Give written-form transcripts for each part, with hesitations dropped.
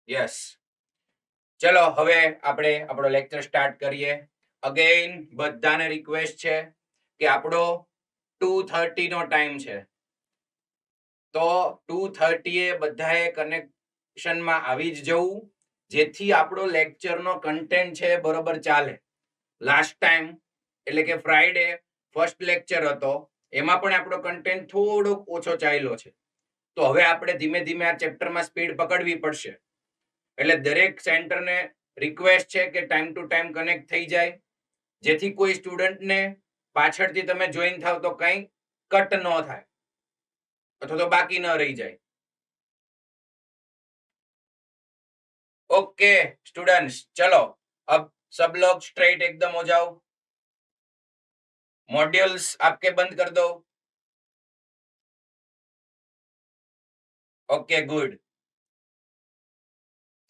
Yes, ચલો હવે આપણે આપણો લેક્ચર સ્ટાર્ટ કરીએ. અગેન બધાને રિક્વેસ્ટ છે કે આપણો 2:30 નો ટાઈમ છે, તો 2:30 એ બધાએ કનેક્શનમાં આવી જ જવું, જેથી આપણો લેક્ચરનો કન્ટેન્ટ છે બરોબર ચાલે. લાસ્ટ ટાઈમ એટલે કે ફ્રાઈડે ફર્સ્ટ લેક્ચર હતો, એમાં પણ આપણો કન્ટેન્ટ થોડોક ઓછો ચાલ્યો છે. તો હવે આપણે ધીમે ધીમે આ ચેપ્ટરમાં સ્પીડ પકડવી પડશે. એટલે દરેક સેન્ટરને રિક્વેસ્ટ છે કે ટાઈમ ટુ ટાઈમ કનેક્ટ થઈ જાય, જેથી કોઈ સ્ટુડન્ટને પાછળથી તમે જોઈન થાવ તો કંઈ કટ ન થાય અથવા તો બાકી ન રહી જાય. ओके स्टूडेंट्स, चलो अब सब लोग स्ट्रेट एकदम हो जाओ. मॉड्यूल्स आपके बंद कर दो. Okay good.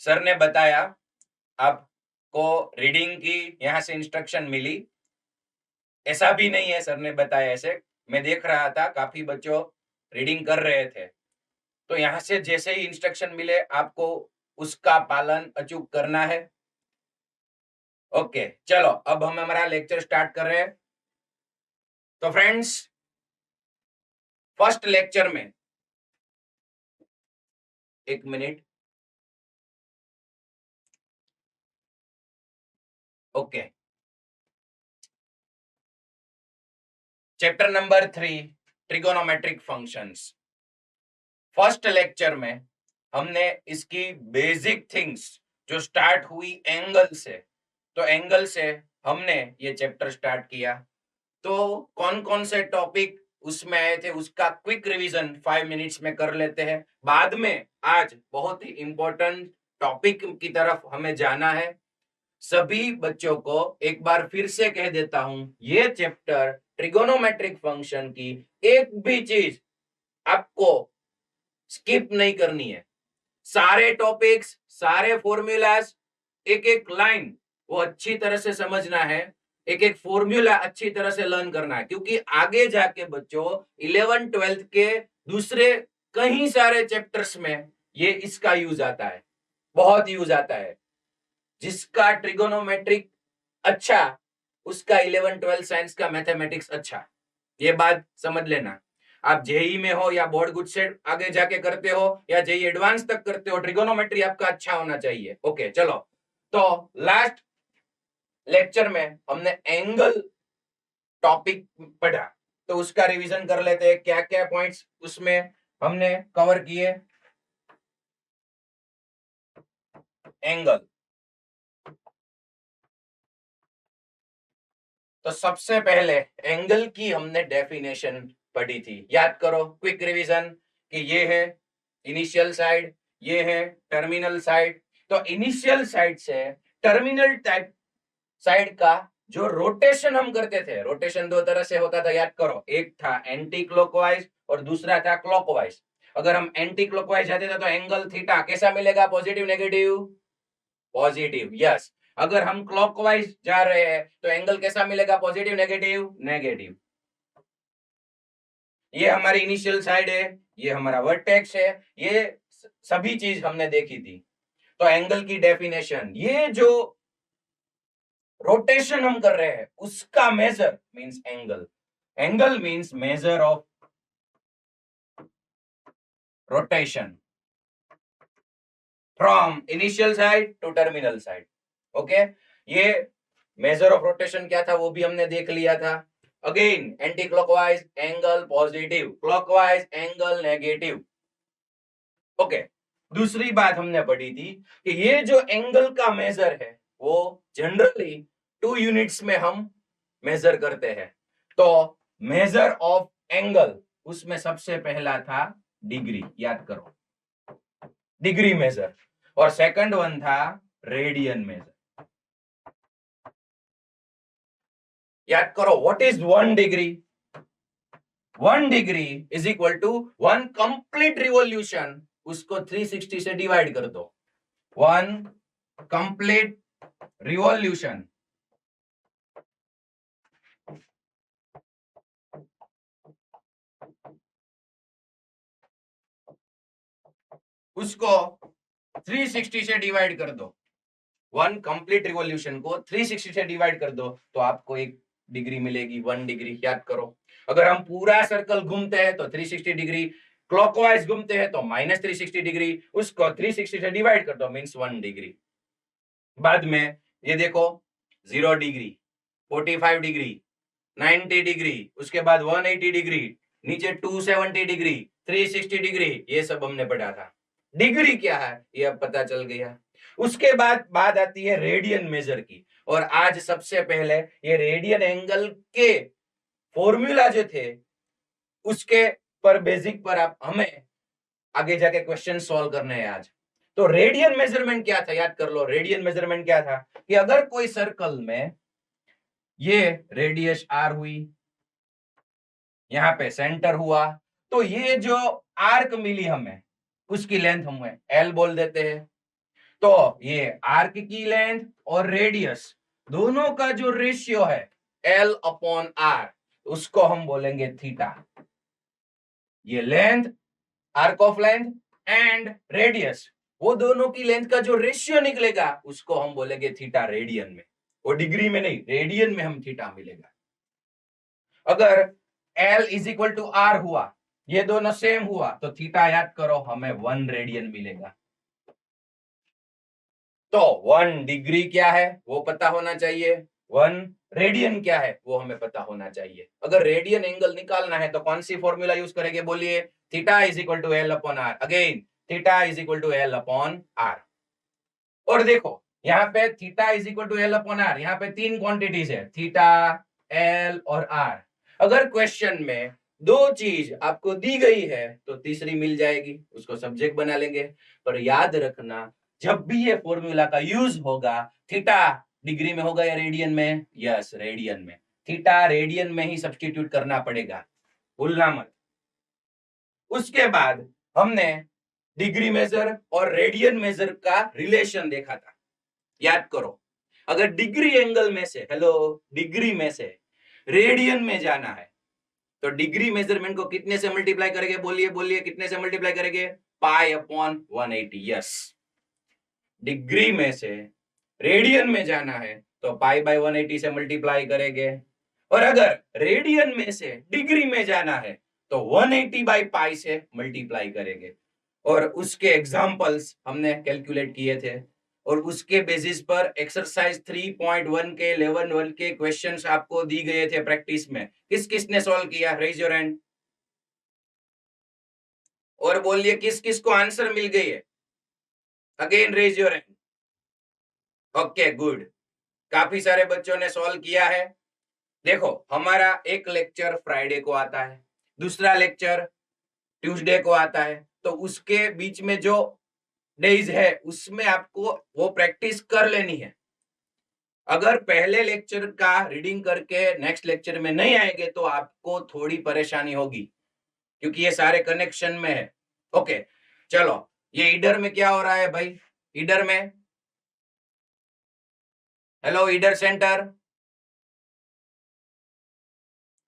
सर ने बताया, आपको रीडिंग की यहाँ से इंस्ट्रक्शन मिली. ऐसा भी नहीं है सर ने बताया ऐसे, मैं देख रहा था काफी बच्चों रीडिंग कर रहे थे. तो यहाँ से जैसे ही इंस्ट्रक्शन मिले आपको उसका पालन अचूक करना है. ओके चलो अब हम हमारा लेक्चर स्टार्ट कर रहे हैं. तो फ्रेंड्स, फर्स्ट लेक्चर में, एक minute, okay, chapter number 3 trigonometric functions. First lecture में हमने इसकी बेसिक थिंग्स जो स्टार्ट हुई एंगल से, तो एंगल से हमने ये चैप्टर स्टार्ट किया. तो कौन कौन से टॉपिक उसमें आए थे उसका क्विक रिवीजन 5 मिनट्स में कर लेते हैं. बाद में आज बहुत ही इंपॉर्टेंट टॉपिक की तरफ हमें जाना है. सभी बच्चों को एक बार फिर से कह देता हूं, ये चैप्टर ट्रिगोनोमेट्रिक फंक्शन की एक भी चीज आपको स्किप नहीं करनी है. सारे टॉपिक्स, सारे फॉर्मूलाज, एक एक लाइन वो अच्छी तरह से समझना है, एक एक फॉर्मूला अच्छी तरह से लर्न करना है, क्योंकि आगे जाके बच्चों 11 12 के दूसरे कई सारे चैप्टर्स में ये इसका यूज आता है, बहुत यूज आता है. जिसका ट्रिगोनोमेट्रिक अच्छा, उसका 11 12 साइंस का मैथमेटिक्स अच्छा. ये बात समझ लेना. आप जेई में हो या बोर्ड गुड से आगे जाके करते हो या जेई एडवांस तक करते हो, ट्रिगोनोमेट्री आपका अच्छा होना चाहिए. ओके चलो, तो लास्ट लेक्चर में हमने एंगल टॉपिक पढ़ा, तो उसका रिवीजन कर लेते हैं. क्या क्या पॉइंट्स उसमें हमने कवर किए. एंगल, तो सबसे पहले एंगल की हमने डेफिनेशन पढ़ी थी, याद करो. क्विक रिवीजन कि ये है इनिशियल साइड, ये है टर्मिनल साइड. तो इनिशियल साइड से टर्मिनल टाइप साइड का जो रोटेशन हम करते थे, रोटेशन दो तरह से होता था, याद करो. एक था एंटी क्लॉकवाइज और दूसरा था क्लॉकवाइज. अगर हम एंटी क्लॉकवाइज जाते थे तो एंगल थीटा कैसा मिलेगा, पॉजिटिव नेगेटिव, पॉजिटिव. यस. अगर हम क्लॉकवाइज जा रहे हैं तो एंगल कैसा मिलेगा, पॉजिटिव नेगेटिव, नेगेटिव. ये हमारी इनिशियल साइड है, ये हमारा वर्टेक्स है, ये सभी चीज हमने देखी थी. तो एंगल की डेफिनेशन, ये जो रोटेशन हम कर रहे हैं उसका measure means angle. Angle means measure of rotation from initial side to terminal side. Okay, ये मेजर ऑफ रोटेशन क्या था वो भी हमने देख लिया था. Again anti clockwise angle positive, clockwise angle negative. Okay, दूसरी बात हमने पढ़ी थी कि ये जो एंगल का मेजर है वो जनरली 2 यूनिट्स में हम मेजर करते हैं. तो मेजर ऑफ एंगल उसमें सबसे पहला था डिग्री, याद करो, डिग्री मेजर. और सेकंड वन था रेडियन मेजर. याद करो, what is 1 degree. 1 degree is equal to 1 complete revolution. उसको 360 से डिवाइड कर दो. 1 कंप्लीट रिवॉल्यूशन उसको 360 से डिवाइड कर दो, 1 कंप्लीट रिवॉल्यूशन को 360 से डिवाइड कर दो तो आपको 1 डिग्री मिलेगी, 1 डिग्री। याद करो, अगर हम पूरा सर्कल घूमते हैं तो 360 डिग्री, क्लॉकवाइज घूमते हैं तो -360 डिग्री, उसको 360 से डिवाइड कर दो मींस 1 डिग्री। बाद में ये देखो 0 डिग्री, 45 डिग्री, 90 डिग्री, उसके बाद 180 डिग्री, नीचे 270 डिग्री, 360 डिग्री, ये सब हमने पढ़ा था। डिग्री क्या है ये अब पता चल गया। उसके बाद बात आती है रेडियन मेजर की, और आज सबसे पहले ये रेडियन एंगल के फॉर्मूला जो थे उसके पर बेसिक पर आप हमें आगे जाके क्वेश्चन सॉल्व करने हैं आज। तो रेडियन मेजरमेंट क्या था, याद कर लो। रेडियन मेजरमेंट क्या था कि अगर कोई सर्कल में ये रेडियस आर हुई, यहाँ पे सेंटर हुआ, तो ये जो आर्क मिली हमें उसकी लेंथ हम एल बोल देते हैं। तो ये आर्क की लेंथ और रेडियस दोनों का जो रेशियो है एल अपॉन आर, उसको हम बोलेंगे थीटा। ये length, arc of length and radius, वो दोनों की लेंथ का जो रेशियो निकलेगा उसको हम बोलेंगे थीटा रेडियन में। वो डिग्री में नहीं, रेडियन में हम थीटा मिलेगा। अगर L is equal to R हुआ, ये दोनों सेम हुआ, तो थीटा याद करो हमें 1 रेडियन मिलेगा। तो 1 डिग्री क्या है वो पता होना चाहिए, 1 रेडियन क्या है वो हमें पता होना चाहिए। अगर रेडियन एंगल निकालना है तो कौन सी फॉर्मूला यूज करेंगे बोलिए, theta is equal to L upon R. Again theta is equal to L upon R. और देखो यहाँ पे theta is equal to L upon R, यहाँ पे 3 क्वांटिटीज है, थीटा, एल और आर। अगर क्वेश्चन में 2 चीज आपको दी गई है तो तीसरी मिल जाएगी, उसको सब्जेक्ट बना लेंगे। पर याद रखना जब भी ये फॉर्मूला का यूज होगा, थीटा डिग्री में होगा या रेडियन में, यस रेडियन में, थीटा रेडियन में ही सब्स्टिट्यूट करना पड़ेगा, भूलना मत। उसके बाद हमने डिग्री मेजर और रेडियन मेजर का रिलेशन देखा था। याद करो, अगर डिग्री एंगल में से, हेलो, डिग्री में से रेडियन में जाना है तो डिग्री मेजरमेंट को कितने से मल्टीप्लाई करेंगे बोलिए, बोलिए कितने से मल्टीप्लाई करेंगे, पाई अपॉन 180। यस, डिग्री में से रेडियन में जाना है तो पाई बाय 180 से मल्टीप्लाई करेंगे। और अगर रेडियन में से डिग्री में जाना है तो 180 बाई पाई से मल्टीप्लाई करेंगे। और उसके एग्जांपल्स हमने कैलकुलेट किए थे, और उसके बेसिस पर एक्सरसाइज 3.1 के लेवल 1 के क्वेश्चंस आपको दी गए थे प्रैक्टिस में। किस किस ने सॉल्व किया, रेज योर हैंड और बोलिए किस किस को आंसर मिल गई है। Again raise your hand. Okay good, काफी सारे बच्चों ने सॉल्व किया है। देखो हमारा एक लेक्चर फ्राइडे को आता है, दूसरा लेक्चर ट्यूसडे को आता है, तो उसके बीच में जो डेज है उसमें आपको वो प्रैक्टिस कर लेनी है। अगर पहले लेक्चर का रीडिंग करके नेक्स्ट लेक्चर में नहीं आएंगे तो आपको थोड़ी परेशानी होगी, क्योंकि ये सारे कनेक्शन में है। ओके चलो, ये ईडर में क्या हो रहा है भाई, ईडर में, hello Idar centre,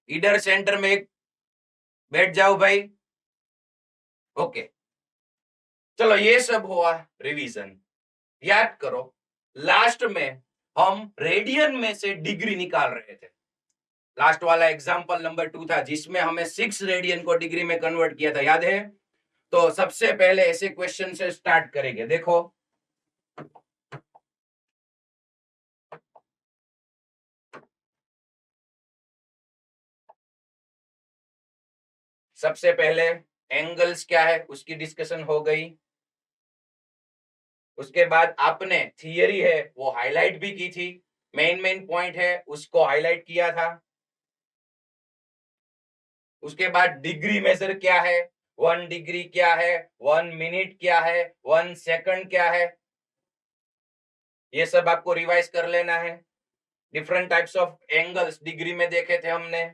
Idar centre में एक बैठ जाओ भाई। ओके चलो, ये सब हुआ रिवीजन। याद करो लास्ट में हम रेडियन में से डिग्री निकाल रहे थे। लास्ट वाला एग्जांपल नंबर 2 था जिसमें हमें 6 रेडियन को डिग्री में कन्वर्ट किया था, याद है। तो सबसे पहले ऐसे क्वेश्चन से स्टार्ट करेंगे। देखो सबसे पहले एंगल्स क्या है उसकी डिस्कशन हो गई। उसके बाद आपने थियरी है वो हाईलाइट भी की थी, मेन मेन पॉइंट है उसको हाईलाइट किया था। उसके बाद डिग्री मेजर क्या है, 1 डिग्री क्या है, 1 मिनट क्या है, 1 सेकंड क्या है, ये सब आपको रिवाइज कर लेना है। Different types of angles degree में देखे थे हमने।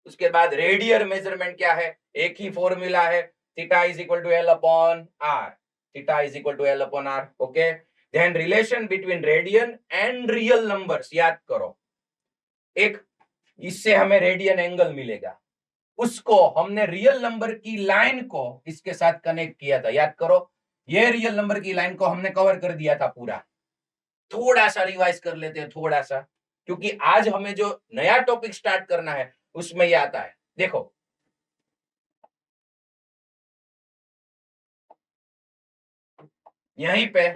उसके बाद रेडियल मेजरमेंट क्या है, एक ही फॉर्मूला है, theta is equal to L upon R, theta is equal to L upon R. Okay, then relation between radian and real numbers, याद करो, एक इससे हमें रेडियन एंगल मिलेगा, उसको हमने रियल नंबर की लाइन को इसके साथ कनेक्ट किया था, याद करो। ये रियल नंबर की लाइन को हमने कवर कर दिया था पूरा। थोड़ा सा रिवाइज कर लेते हैं, थोड़ा सा, क्योंकि आज हमें जो नया टॉपिक स्टार्ट करना है उसमें ये आता है। देखो, यहीं पे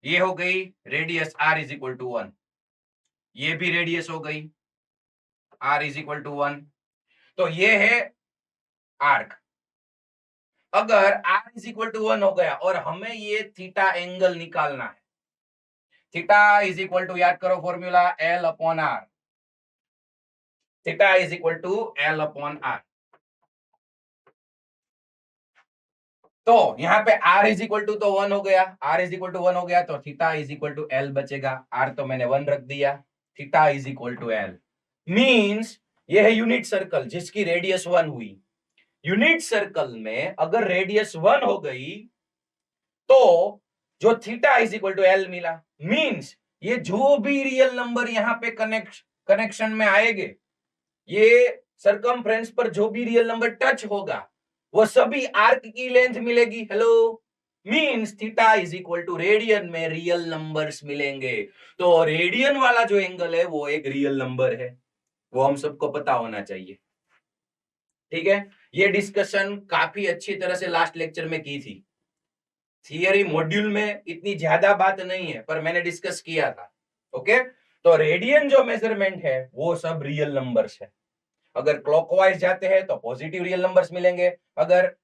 ये हो गई radius r is equal to 1, ये भी रेडियस हो गई r इज इक्वल टू 1। तो ये है आर्क। अगर r इज इक्वल टू 1 हो गया और हमें ये थीटा एंगल निकालना है, थीटा इज इक्वल टू, याद करो formula, L upon R। Theta is equal to L upon R। तो यहाँ पे r इज इक्वल टू तो 1 हो गया, r इज इक्वल टू 1 हो गया, तो theta is equal to L बचेगा। r तो मैंने 1 रख दिया, theta is equal to L। Means ये है यूनिट सर्कल जिसकी रेडियस 1 हुई। यूनिट सर्कल में अगर रेडियस 1 हो गई तो जो theta is equal to L मिला। मींस ये जो भी रियल नंबर यहाँ पे कनेक्शन में आएंगे, ये सरकमफ्रेंस पर जो भी रियल नंबर टच होगा वो सभी आर्क की लेंथ मिलेगी। Hello, means theta is equal to radian में रियल नंबर्स मिलेंगे। तो रेडियन वाला जो एंगल है वो एक रियल नंबर है, वो हम सबको पता होना चाहिए। ठीक है, ये डिस्कशन काफी अच्छी तरह से लास्ट लेक्चर में की थी। थियरी मॉड्यूल में इतनी ज्यादा बात नहीं है पर मैंने डिस्कस किया था। ओके, तो रेडियन जो मेजरमेंट है वो सब रियल नंबर्स है। अगर क्लॉकवाइज जाते हैं तो पॉजिटिव रियल नंबर्स मिलेंगे, अगर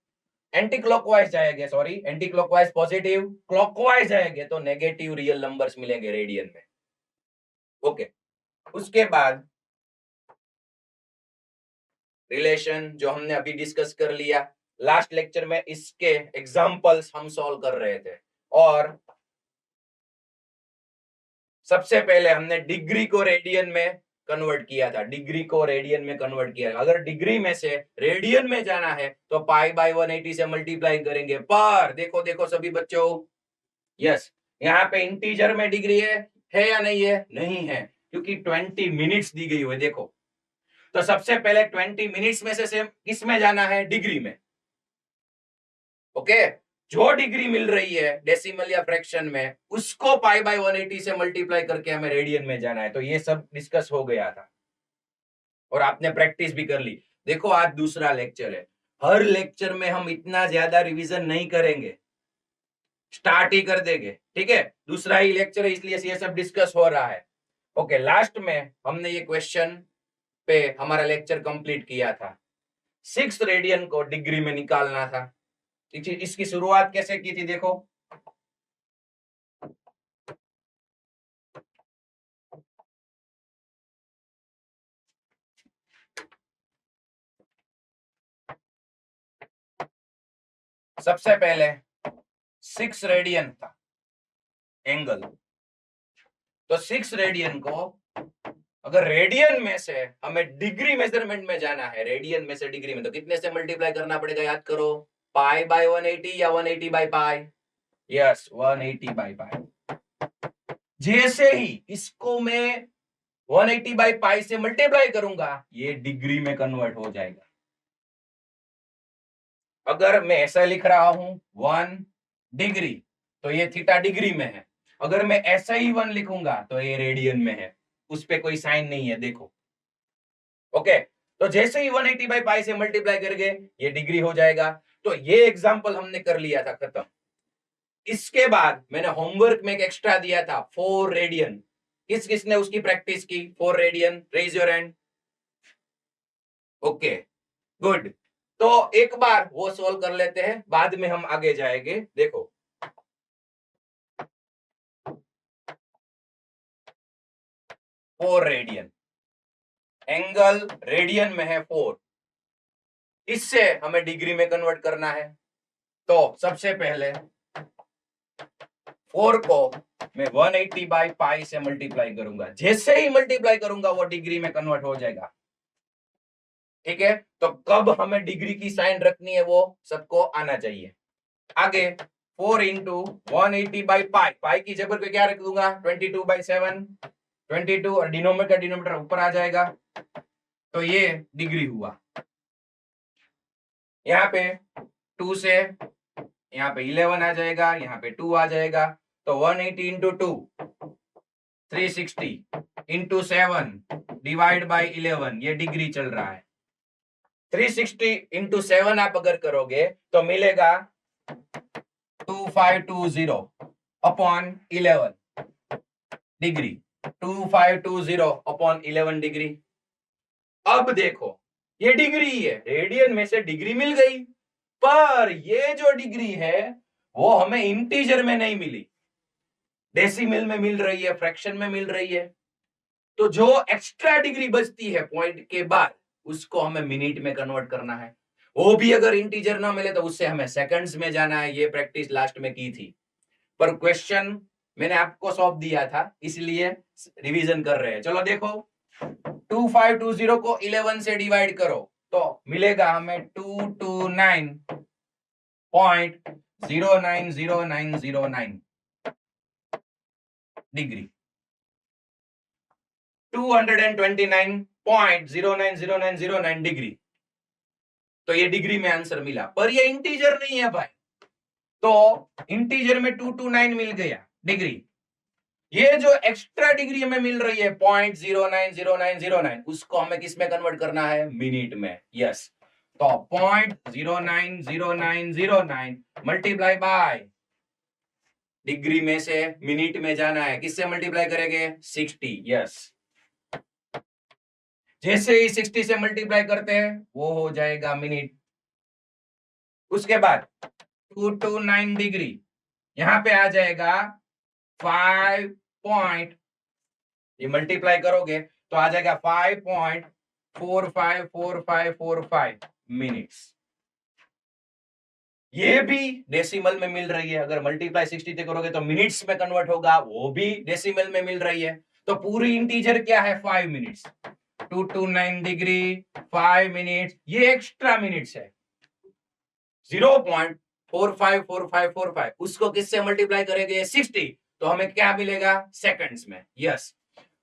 एंटी क्लॉकवाइज जाएंगे, sorry anti clockwise positive, clockwise जाएंगे तो नेगेटिव रियल नंबर्स मिलेंगे रेडियन में। ओके, उसके बाद रिलेशन जो हमने अभी डिस्कस कर लिया लास्ट लेक्चर में, इसके एग्जांपल्स हम सॉल्व कर रहे थे। और सबसे पहले हमने डिग्री को रेडियन में कन्वर्ट किया था, डिग्री को रेडियन में कन्वर्ट किया। अगर डिग्री में से रेडियन में जाना है तो पाई बाय 180 से मल्टीप्लाई करेंगे। पर देखो देखो सभी बच्चों, यस, यहाँ पे इंटीजर में डिग्री है या नहीं है? नहीं है, क्योंकि 20 मिनट्स दी गई हुई है। देखो, तो सबसे पहले 20 मिनट्स में से किस में जाना है? डिग्री में। ओके, जो डिग्री मिल रही है डेसिमल या फ्रैक्शन में, उसको पाई बाय 180 से मल्टीप्लाई करके हमें रेडियन में जाना है। तो ये सब डिस्कस हो गया था और आपने प्रैक्टिस भी कर ली। देखो, आज दूसरा लेक्चर है, हर लेक्चर में हम इतना ज्यादा रिवीजन नहीं करेंगे, स्टार्ट ही कर देंगे। ठीक है, दूसरा ही लेक्चर है इसलिए ये सब डिस्कस हो रहा है। ओके, लास्ट में हमने ये क्वेश्चन पे हमारा लेक्चर कंप्लीट किया था। 6 रेडियन को डिग्री में निकालना था। इसकी शुरुआत कैसे की थी? देखो, सबसे पहले 6 रेडियन था एंगल, तो 6 रेडियन को अगर रेडियन में से हमें डिग्री मेजरमेंट में जाना है, रेडियन में से डिग्री में, तो कितने से मल्टीप्लाई करना पड़ेगा? याद करो, पाई बाय 180 या 180 by pi? Yes, 180 by pi. जैसे ही इसको मैं 180 बाय पाई से मल्टीप्लाई करूंगा ये डिग्री में कन्वर्ट हो जाएगा। अगर मैं ऐसा लिख रहा हूं 1 डिग्री, तो ये थीटा डिग्री में है। अगर मैं ऐसा ही 1 लिखूंगा तो ये रेडियन में है, उस पे कोई साइन नहीं है। देखो, ओके, तो जैसे ही 180 बाई पाई से मल्टीप्लाई करेंगे ये डिग्री हो जाएगा। तो ये एग्जांपल हमने कर लिया था, खत्म। इसके बाद मैंने होमवर्क में एक एक्स्ट्रा दिया था, 4 रेडियन। किस किसने उसकी प्रैक्टिस की? 4 radian, raise your hand. Okay, good. तो एक बार वो सोल्व कर लेते हैं, बाद में हम आगे जाएंगे। देखो, 4 रेडियन, एंगल रेडियन में है 4, इससे हमें डिग्री में कन्वर्ट करना है। तो सबसे पहले 4 को मैं 180 बाई पाई से मल्टीप्लाई करूंगा। जैसे ही मल्टीप्लाई करूंगा वो डिग्री में कन्वर्ट हो जाएगा। ठीक है, तो कब हमें डिग्री की साइन रखनी है वो सबको आना चाहिए। आगे 4 इंटू 180 बाई पाई, पाई की जगह पे क्या रख दूंगा? 22 बाई 7, 22, और डिनोमिनेटर ऊपर आ जाएगा, तो ये डिग्री हुआ। यहाँ पे 2 से यहाँ पे 11 आ जाएगा, यहाँ पे 2 आ जाएगा, तो 180 इंटू 2 360 इंटू 7 डिवाइड बाई 11, ये डिग्री चल रहा है। 360 इंटू 7 आप अगर करोगे तो मिलेगा 2520 अपॉन 11 डिग्री, 2520 अपॉन 11 डिग्री। अब देखो ये डिग्री है, रेडियन में से डिग्री मिल गई, पर ये जो डिग्री है वो हमें इंटीजर में नहीं मिली, डेसिमल में मिल रही है, फ्रैक्शन में मिल रही है। तो जो एक्स्ट्रा डिग्री बचती है पॉइंट के बाद, उसको हमें मिनट में कन्वर्ट करना है। वो भी अगर इंटीजर ना मिले तो उससे हमें सेकंड्स में जाना है। ये प्रैक्टिस लास्ट में की थी, पर क्वेश्चन मैंने आपको सौंप दिया था, इसलिए रिवीजन कर रहे हैं। चलो देखो, 2520 को 11 से डिवाइड करो तो मिलेगा हमें 229.090909 डिग्री, 229.090909 डिग्री। तो ये डिग्री में आंसर मिला, पर ये इंटीजर नहीं है भाई, तो इंटीजर में 229 मिल गया डिग्री। ये जो एक्स्ट्रा डिग्री हमें मिल रही है 0.090909, उसको हमें किस में कन्वर्ट करना है? मिनट में। यस, तो 0.090909 मल्टीप्लाई बाय डिग्री में से मिनट में जाना है, किससे मल्टीप्लाई करेंगे? 60। यस, जैसे ही 60 से मल्टीप्लाई करते हैं वो हो जाएगा मिनट। उसके बाद 229 डिग्री यहां पे आ जाएगा 5 पॉइंट, ये मल्टीप्लाई करोगे तो आ जाएगा 5.454545 मिनट्स। ये भी डेसिमल में मिल रही है, अगर मल्टीप्लाई 60 से करोगे तो मिनट्स में कन्वर्ट होगा, वो भी डेसिमल में मिल रही है। तो पूरी इंटीजर क्या है? 5 मिनट्स। 229 डिग्री 5 मिनट्स, ये एक्स्ट्रा मिनट्स है 0.454545, उसको किससे मल्टीप्लाई करेंगे? 60, तो हमें क्या मिलेगा? सेकंड्स में। यस,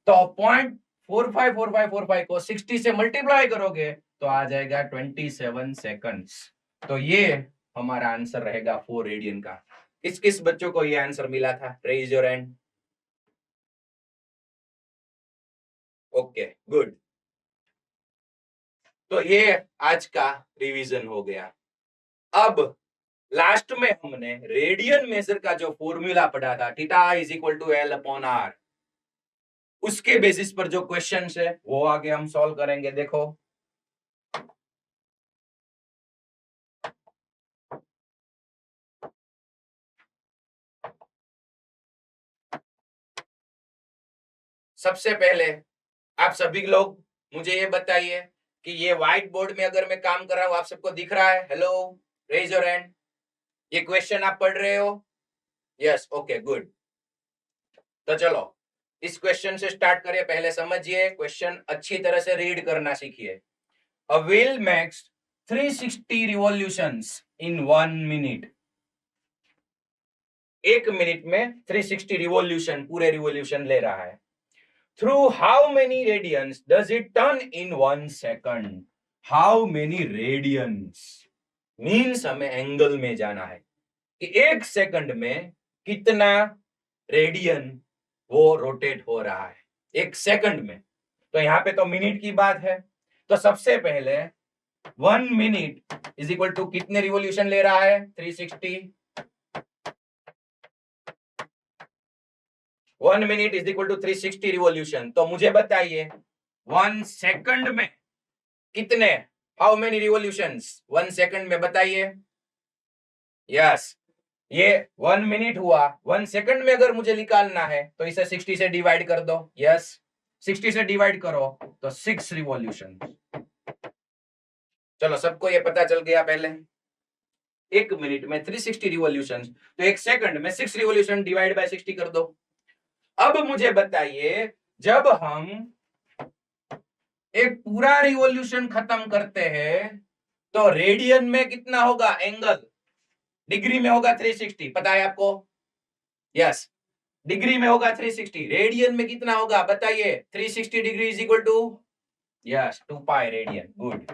तो 0.454545 को 60 से मल्टीप्लाई करोगे तो आ जाएगा 27 सेकंड्स। तो ये हमारा आंसर रहेगा 4 रेडियन का। किस किस बच्चों को ये आंसर मिला था? Raise your hand. Okay, good. तो ये आज का रिवीजन हो गया। अब लास्ट में हमने रेडियन मेजर का जो फॉर्मूला पढ़ा था, theta is equal to L upon R, उसके बेसिस पर जो क्वेश्चंस है वो आगे हम सॉल्व करेंगे। देखो, सबसे पहले आप सभी लोग मुझे ये बताइए कि ये व्हाइट बोर्ड में अगर मैं काम कर रहा हूं, आप सबको दिख रहा है? Hello, raise your hand. ये क्वेश्चन आप पढ़ रहे हो? Yes, okay, good. तो चलो इस क्वेश्चन से स्टार्ट करिए। पहले समझिए क्वेश्चन, अच्छी तरह से रीड करना सीखिए। A wheel makes 360 revolutions in 1 minute. 1 minute में 360 रिवॉल्यूशन, पूरे रिवॉल्यूशन ले रहा है। Through how many radians does it turn in 1 second? How many radians means हमें एंगल में जाना है कि 1 सेकंड में कितना रेडियन वो रोटेट हो रहा है 1 सेकंड में। तो यहाँ पे तो मिनट की बात है, तो सबसे पहले 1 मिनट इज इक्वल टू कितने रिवॉल्यूशन ले रहा है? 360। 1 minute is equal to 360 revolution. तो मुझे बताइए 1 सेकंड में कितने, हाउ मेनी रिवॉल्यूशंस 1 सेकंड में? बताइए। यस, ये 1 मिनट हुआ, 1 सेकंड में अगर मुझे निकालना है तो इसे 60 से डिवाइड कर दो। यस, 60 से डिवाइड करो तो 6 रिवॉल्यूशन। चलो, सबको ये पता चल गया पहले। 1 मिनट में 360 रिवॉल्यूशन, तो 1 सेकंड में 6 रिवॉल्यूशन, डिवाइड बाय 60 कर दो। अब मुझे बताइए, जब हम एक पूरा रिवॉल्यूशन खत्म करते हैं तो रेडियन में कितना होगा एंगल? डिग्री में होगा 360, पता है आपको? यस, डिग्री में होगा 360, रेडियन में कितना होगा बताइए? 360 degree is equal to, yes, 2 pi radian. Good.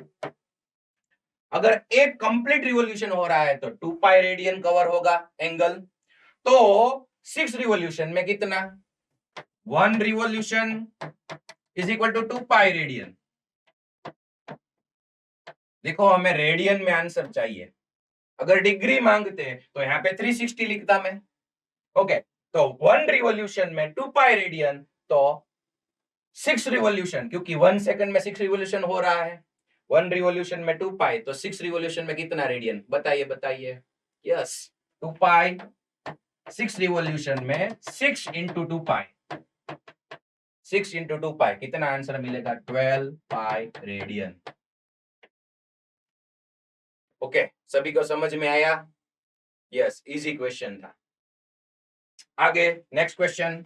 अगर एक कंप्लीट रिवॉल्यूशन हो रहा है तो 2 पाई रेडियन कवर होगा एंगल। तो 6 रिवॉल्यूशन में कितना, 1 revolution is equal to 2 pi radian. देखो हमें रेडियन में आंसर चाहिए, अगर डिग्री मांगते तो यहाँ पे 360 लिखता मैं। ओके, तो 1 रिवॉल्यूशन में 2 पाई रेडियन, तो 6 रिवॉल्यूशन, क्योंकि 1 सेकंड में 6 रिवॉल्यूशन हो रहा है, 1 रिवॉल्यूशन में 2 पाई, तो 6 रिवॉल्यूशन में कितना रेडियन, बताइए बताइए। यस, 2 पाई। 6 रिवॉल्यूशन में 6 इंटू 2 पाई, 6 इंटू 2 पाई, कितना आंसर मिलेगा, 12 पाई रेडियन। ओके, सभी को समझ में आया? यस, इजी क्वेश्चन था। आगे नेक्स्ट क्वेश्चन।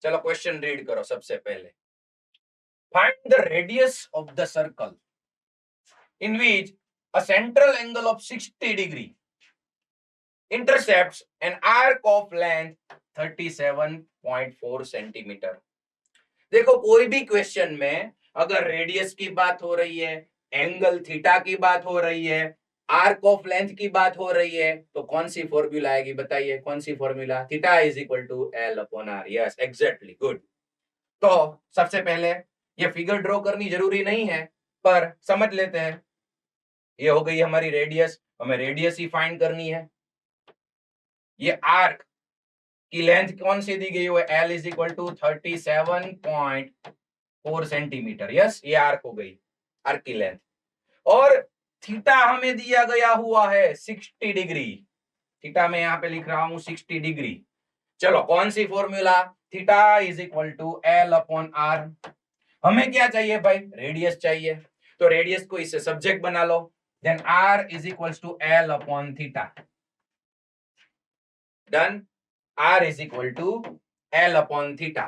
चलो क्वेश्चन रीड करो सबसे पहले। Find the radius of the circle in which a central angle of 60 degree intercepts an arc of length 37.4 centimetre. देखो कोई भी क्वेश्चन में अगर रेडियस की बात हो रही है, एंगल थीटा की बात हो रही है, आर्क ऑफ लेंथ की बात हो रही है, तो कौन सी फॉर्मूला आएगी, बताइए कौन सी formula, theta is equal to L upon R. Yes exactly, good. तो सबसे पहले ये फिगर ड्रॉ करनी जरूरी नहीं है, पर समझ लेते हैं। ये हो गई हमारी रेडियस, हमें रेडियस ही फाइंड करनी है। ये आर्क की लेंथ कौन सी दी गई है, L is equal to 37.4 centimetre. Yes, ये आर्क हो गई, आर्क की लेंथ। और थीटा हमें दिया गया हुआ है 60 डिग्री, थीटा में यहाँ पे लिख रहा हूं 60 डिग्री। चलो कौन सी formula, theta is equal to L upon R. हमें क्या चाहिए भाई, रेडियस चाहिए, तो रेडियस को इससे सब्जेक्ट बना लो, then R is equal to L upon theta. Done, R is equal to L upon theta.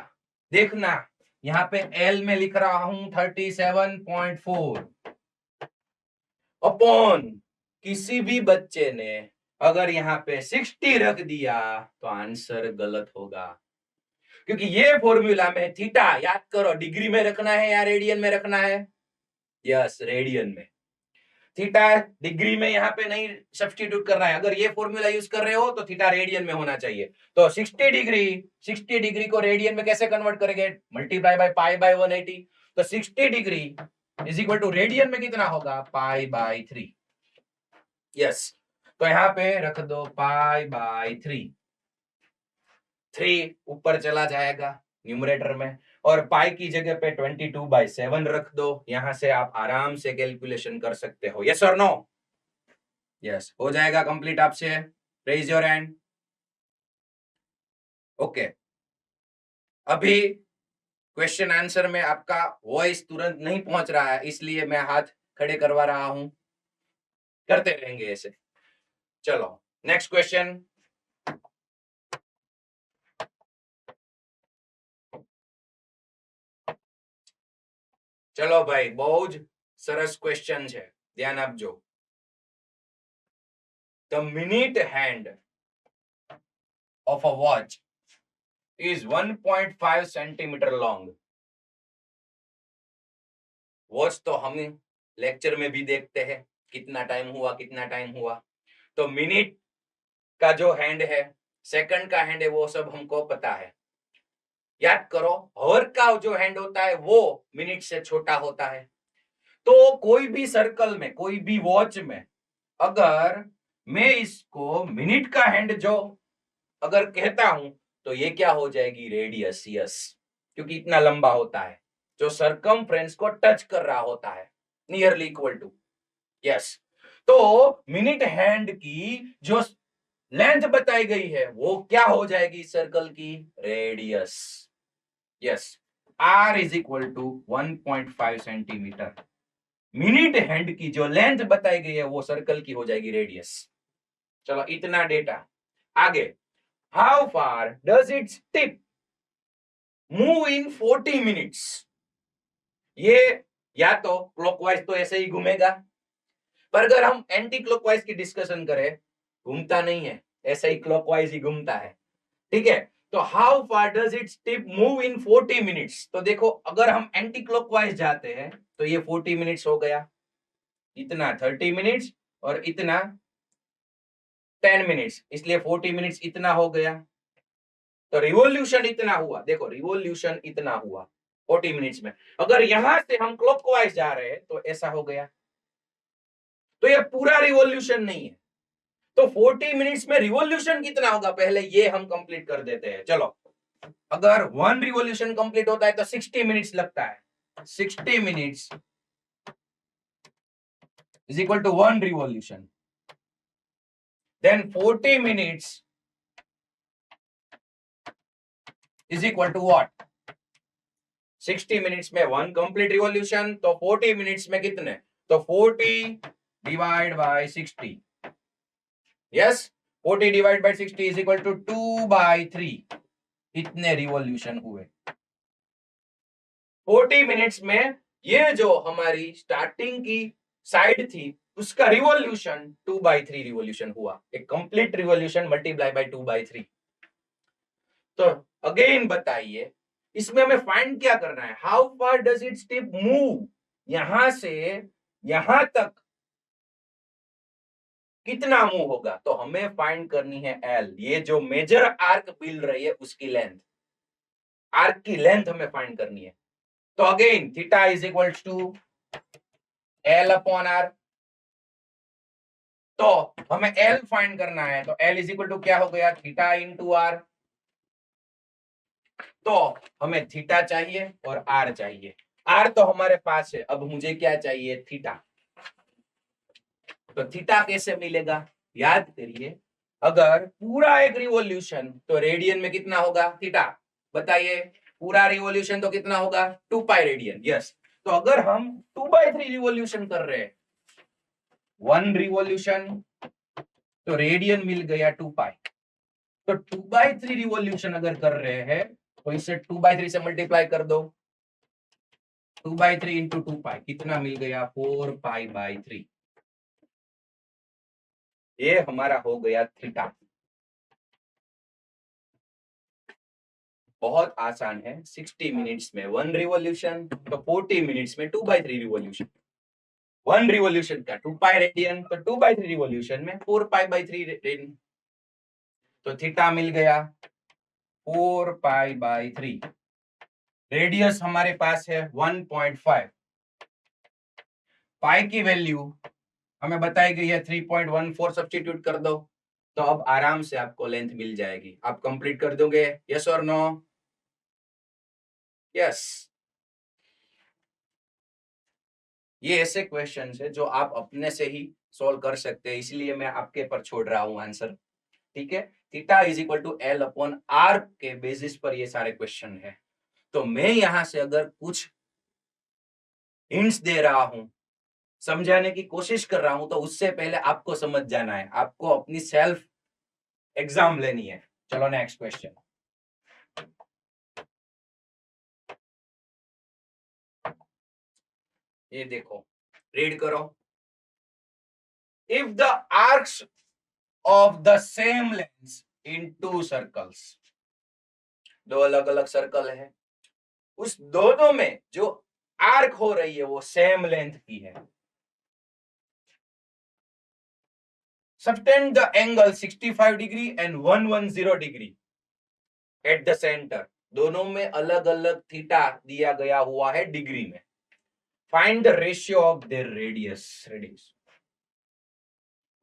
देखना यहाँ पे एल में लिख रहा हूं 37.4 अपॉन, किसी भी बच्चे ने अगर यहाँ पे 60 रख दिया तो आंसर गलत होगा, क्योंकि ये फॉर्मूला में थीटा याद करो डिग्री में रखना है या रेडियन में रखना है। यस, रेडियन में। थीटा डिग्री में यहाँ पे नहीं सब्स्टिट्यूट करना है, अगर ये फॉर्मूला यूज कर रहे हो तो थीटा रेडियन में होना चाहिए। तो 60 डिग्री को रेडियन में कैसे कन्वर्ट करेंगे, मल्टीप्लाई बाय पाई बाय 180। तो 60 degree is equal to radian में कितना होगा, पाई बाय 3। यस, तो यहाँ पे रख दो पाई बाय 3, 3 ऊपर चला जाएगा न्यूमरेटर में, और पाई की जगह पे 22/7 रख दो, यहां से आप आराम से कैलकुलेशन कर सकते हो। यस और नो? यस, हो जाएगा कंप्लीट आपसे, रेज योर हैंड। ओके, अभी क्वेश्चन आंसर में आपका वॉइस तुरंत नहीं पहुंच रहा है, इसलिए मैं हाथ खड़े करवा रहा हूं, करते रहेंगे ऐसे। चलो नेक्स्ट क्वेश्चन। चलो भाई, बहुत सरस क्वेश्चन है, ध्यान आपजो। The minute hand of a watch is 1.5 centimetre long. Watch तो हम लेक्चर में भी देखते हैं, कितना टाइम हुआ कितना टाइम हुआ। तो मिनट का जो हैंड है, सेकंड का हैंड है, वो सब हमको पता है। याद करो, हॉवर का जो हैंड होता है वो मिनट से छोटा होता है। तो कोई भी सर्कल में, कोई भी वॉच में, अगर मैं इसको मिनट का हैंड जो अगर कहता हूं, तो ये क्या हो जाएगी, रेडियस। यस, क्योंकि इतना लंबा होता है, जो सरकमफ्रेंस को टच कर रहा होता है, नियरली इक्वल टू। यस, तो मिनट हैंड की जो लेंथ बताई गई है वो क्या हो जाएगी, सर्कल की radius. Yes, R is equal to 1.5 centimetre. Minute hand की जो लेंथ बताई गई है वो सर्कल की हो जाएगी रेडियस। चलो इतना डेटा। आगे, how far does its tip move in 40 minutes. ये या तो क्लॉकवाइज तो ऐसे ही घूमेगा, पर अगर हम एंटी क्लॉकवाइज की डिस्कशन करें, घूमता नहीं है, ऐसे ही क्लॉकवाइज ही घूमता है। ठीक है, तो how far does its tip move in 40 minutes? तो देखो अगर हम एंटी क्लॉकवाइज जाते हैं तो ये 40 मिनट्स हो गया, इतना 30 मिनट्स और इतना 10 मिनट्स, इसलिए 40 मिनट्स इतना हो गया। तो रिवॉल्यूशन इतना हुआ, देखो रिवॉल्यूशन इतना हुआ 40 मिनट्स में। अगर यहां से हम क्लॉकवाइज जा रहे हैं तो ऐसा हो गया, तो ये पूरा रिवॉल्यूशन नहीं है। तो 40 मिनट्स में रिवॉल्यूशन कितना होगा पहले ये हम कंप्लीट कर देते हैं। चलो अगर 1 रिवॉल्यूशन कंप्लीट होता है तो 60 मिनट्स लगता है, 60 minutes is equal to 1 revolution, then 40 minutes is equal to what? 60 minutes में 1 कंप्लीट रिवॉल्यूशन, तो 40 मिनट्स में कितने? तो 40 divide by 60, yes 40 divide by 60 is equal to 2/3, इतने रिवॉल्यूशन हुए 40 मिनट्स में। ये जो हमारी स्टार्टिंग की साइड थी उसका रिवॉल्यूशन 2/3 रिवॉल्यूशन हुआ, एक कंप्लीट रिवॉल्यूशन मल्टीप्लाई बाय 2/3। तो अगेन बताइए इसमें हमें फाइंड क्या करना है? How far does it tip move, यहां से यहां तक कितना मूव होगा? तो हमें फाइंड करनी है एल, ये जो मेजर आर्क मिल रही है उसकी लेंथ, आर्क की लेंथ हमें फाइंड करनी है। तो again theta is equal to L upon R, तो हमें एल फाइंड करना है, तो एल इज इक्वल टू क्या हो गया? Theta into R. तो हमें थीटा चाहिए और आर चाहिए, आर तो हमारे पास है, अब मुझे क्या चाहिए? थीटा। तो थीटा कैसे मिलेगा? याद करिए अगर पूरा एक रिवॉल्यूशन तो रेडियन में कितना होगा? थीटा। बताइए पूरा रिवॉल्यूशन तो कितना होगा? 2 पाई रेडियन, यस। तो अगर हम 2/3 रिवॉल्यूशन कर रहे हैं, 1 रिवॉल्यूशन, तो रेडियन मिल गया 2 पाई। तो 2/3 रिवॉल्यूशन अगर कर रहे हैं तो इसे 2/3 से मल्टीप्लाई कर दो, 2/3 इंटू 2 पाई कितना मिल गया? 4 पाई/3। ये हमारा हो गया थीटा। बहुत आसान है, 60 मिनट्स में 1 रिवॉल्यूशन, तो 40 मिनट्स में 2/3 रिवॉल्यूशन। 1 रिवॉल्यूशन का 2 पाई रेडियन, तो 2/3 रिवॉल्यूशन में 4 पाई/3 रेडियन। तो थीटा मिल गया 4 पाई/3। रेडियस हमारे पास है 1.5, पाई की वैल्यू हमें बताई गई है 3.14, सब्स्टिट्यूट कर दो तो अब आराम से आपको लेंथ मिल जाएगी। आप कंप्लीट कर दोगे? यस और नो? यस। ये ऐसे क्वेश्चंस है जो आप अपने से ही सॉल्व कर सकते हैं, इसलिए मैं आपके पर छोड़ रहा हूं आंसर। ठीक है, theta is equal to L upon R के बेसिस पर ये सारे क्वेश्चन है। तो मैं यहां से अगर कुछ हिंट्स दे रहा हूं, समझाने की कोशिश कर रहा हूं, तो उससे पहले आपको समझ जाना है, आपको अपनी सेल्फ एग्जाम लेनी है। चलो नेक्स्ट क्वेश्चन, ये देखो, रीड करो। If the arcs of the same length in 2 circles, दो अलग अलग सर्कल है, उस दोनों में जो आर्क हो रही है वो सेम लेंथ की है, subtend the angle 65 degree and 110 degree at the centre. दोनों में अलग अलग थीटा दिया गया हुआ है डिग्री में। Find the ratio of their radius.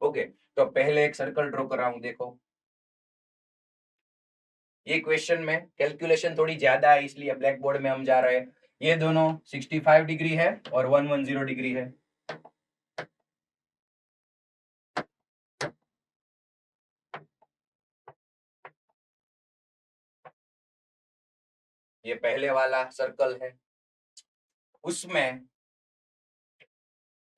Okay, तो पहले एक सर्कल ड्रॉ कर रहा हूं, देखो ये क्वेश्चन में कैलकुलेशन थोड़ी ज्यादा है इसलिए ब्लैक बोर्ड में हम जा रहे हैं। ये दोनों 65 डिग्री है और 110 डिग्री है। ये पहले वाला सर्कल है, उसमें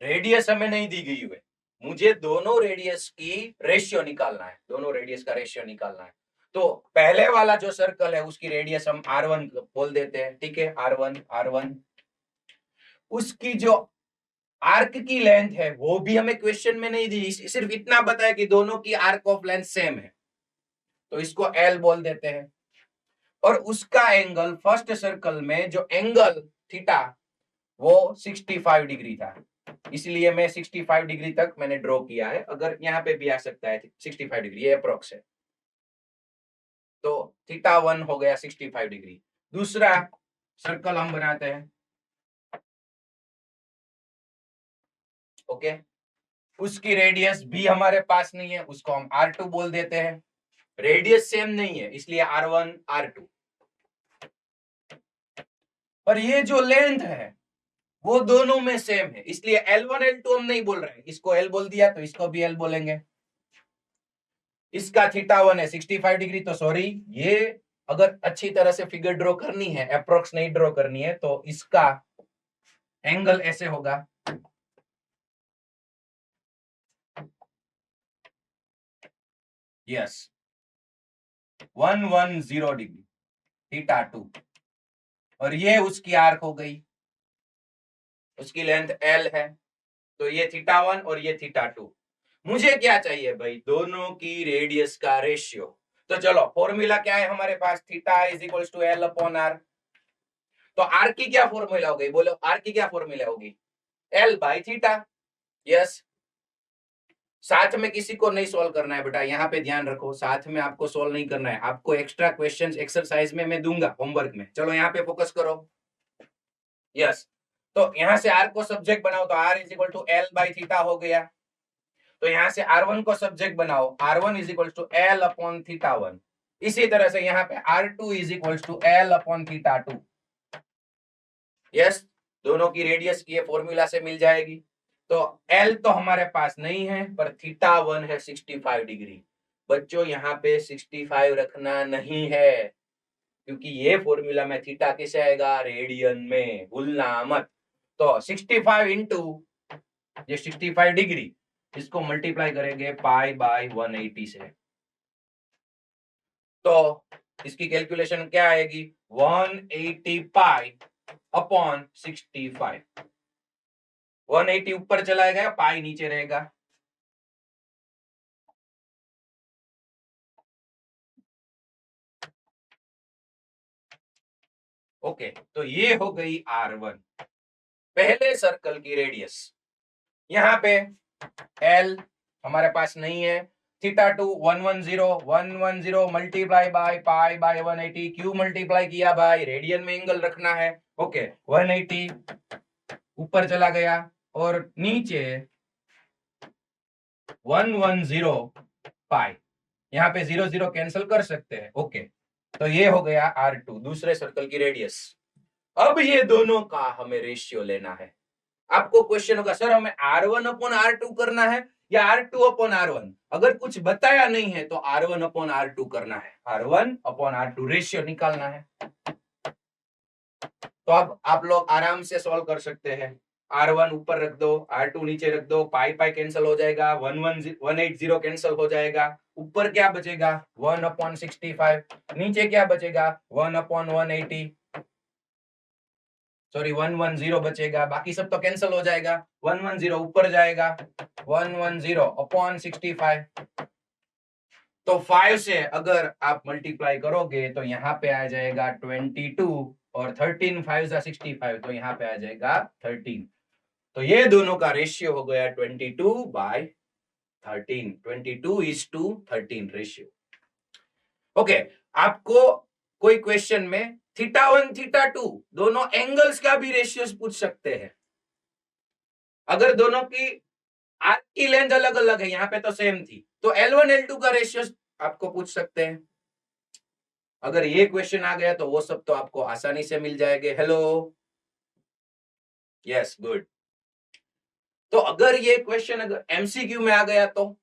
रेडियस हमें नहीं दी गई है, मुझे दोनों रेडियस की रेशियो निकालना है, दोनों रेडियस का रेशियो निकालना है। तो पहले वाला जो सर्कल है उसकी रेडियस हम R1 बोल देते हैं, ठीक है, R1 उसकी जो आर्क की लेंथ है वो भी हमें क्वेश्चन में नहीं दी, सिर्फ इतना बताया कि दोनों की आर्क ऑफ लेंथ सेम है, तो इसको L बोल देते हैं। और उसका एंगल फर्स्ट सर्कल में जो एंगल थीटा वो 65 डिग्री था, इसलिए मैं 65 डिग्री तक मैंने ड्रॉ किया है। अगर यहाँ पे भी आ सकता है 65 डिग्री, ये अप्रोक्स है। तो थीटा 1 हो गया 65 डिग्री। दूसरा सर्कल हम बनाते हैं। ओके, उसकी रेडियस भी हमारे पास नहीं है, उसको हम R2 बोल देते हैं। रेडियस सेम नहीं है इसलिए R1 R2। और ये जो लेंथ है वो दोनों में सेम है, इसलिए L1 L2 हम नहीं बोल रहे हैं। इसको L बोल दिया तो इसको भी L बोलेंगे। इसका थीटा 1 है 65 डिग्री, तो सॉरी, ये अगर अच्छी तरह से फिगर ड्रॉ करनी है, अप्रोक्स नहीं ड्रॉ करनी है, तो इसका एंगल ऐसे होगा। Yes, 110 degree, theta 2। और ये उसकी आर्क हो गई, उसकी लेंथ L है, तो ये थीटा 1 और ये थीटा 2। मुझे क्या चाहिए भाई? दोनों की रेडियस का रेशियो। तो चलो, फॉर्मूला क्या है हमारे पास? Theta is equal to L upon R। तो R की क्या फॉर्मूला हो गई? बोलो, R की क्या फॉर्मूला होगी? L by theta. यस, साथ में किसी को नहीं सॉल्व करना है बेटा, यहाँ पे ध्यान रखो, साथ में आपको सॉल्व नहीं करना है। आपको एक्स्ट्रा क्वेश्चंस एक्सरसाइज में मैं दूंगा होमवर्क में। चलो यहाँ पे फोकस करो। यस, तो यहाँ से R को सब्जेक्ट बनाओ तो R is equal to L by theta हो गया। तो यहाँ से R1 को सब्जेक्ट बनाओ, R1 is equal to L upon theta 1। इसी तरह से यहाँ पे R2 is equal to L upon theta 2। Yes, दोनों की रेडियस ये फॉर्मूला से मिल जाएगी। तो L तो हमारे पास नहीं है, पर थीटा 1 है 65 डिग्री। बच्चों यहाँ पे 65 रखना नहीं है, क्योंकि ये फॉर्मूला में थीटा कैसे आएगा? रेडियन में, भूलना मत। तो 65 इंटू ये 65 डिग्री, इसको मल्टीप्लाई करेंगे पाई बाय 180 से। तो इसकी कैलकुलेशन क्या आएगी? 180 पाई अपॉन 65। 180 ऊपर चला गया, पाई नीचे रहेगा। ओके, तो ये हो गई R1, पहले सर्कल की रेडियस। यहाँ पे L हमारे पास नहीं है। Theta 2 110 multiply by pi by 180। क्यों मल्टीप्लाई किया भाई? रेडियन में एंगल रखना है। ओके, 180 ऊपर चला गया और नीचे 110 पाई। यहाँ पे 0 0 कैंसिल कर सकते हैं। ओके, तो ये हो गया R2, दूसरे सर्कल की रेडियस। अब ये दोनों का हमें रेशियो लेना है। आपको क्वेश्चन होगा, सर हमें R1 अपॉन R2 करना है या R2 अपॉन R1? अगर कुछ बताया नहीं है तो R1 अपॉन R2 करना है। R1 अपॉन R2 रेशियो निकालना है। तो अब आप लोग आराम से सॉल्व कर सकते हैं। R1 ऊपर रख दो, R2 नीचे रख दो, पाई पाई कैंसिल हो जाएगा, 180 कैंसिल हो जाएगा। ऊपर क्या बचेगा? 1 अपॉन 65। नीचे क्या बचेगा? 1 अपॉन 180, सॉरी 110 बचेगा। बाकी सब तो कैंसिल हो जाएगा। 110 ऊपर जाएगा, 110 अपॉन 65। तो 5 से अगर आप मल्टीप्लाई करोगे तो यहाँ पे आ जाएगा 22, और 13 5 जा 65, तो यहाँ पे आ जाएगा 13। तो ये दोनों का रेशियो हो गया 22 बाय 13। 22:13 रेशियो। ओके, आपको कोई क्वेश्चन में थीटा 1 थीटा 2 दोनों एंगल्स का भी रेशियो पूछ सकते हैं। अगर दोनों की आर्क की लेंथ अलग अलग है, यहाँ पे तो सेम थी, तो L1 L2 का रेशियो आपको पूछ सकते हैं। अगर ये क्वेश्चन आ गया तो वो सब तो आपको आसानी से मिल जाएंगे। Hello, yes, good. तो अगर ये क्वेश्चन अगर एमसीक्यू में आ गया तो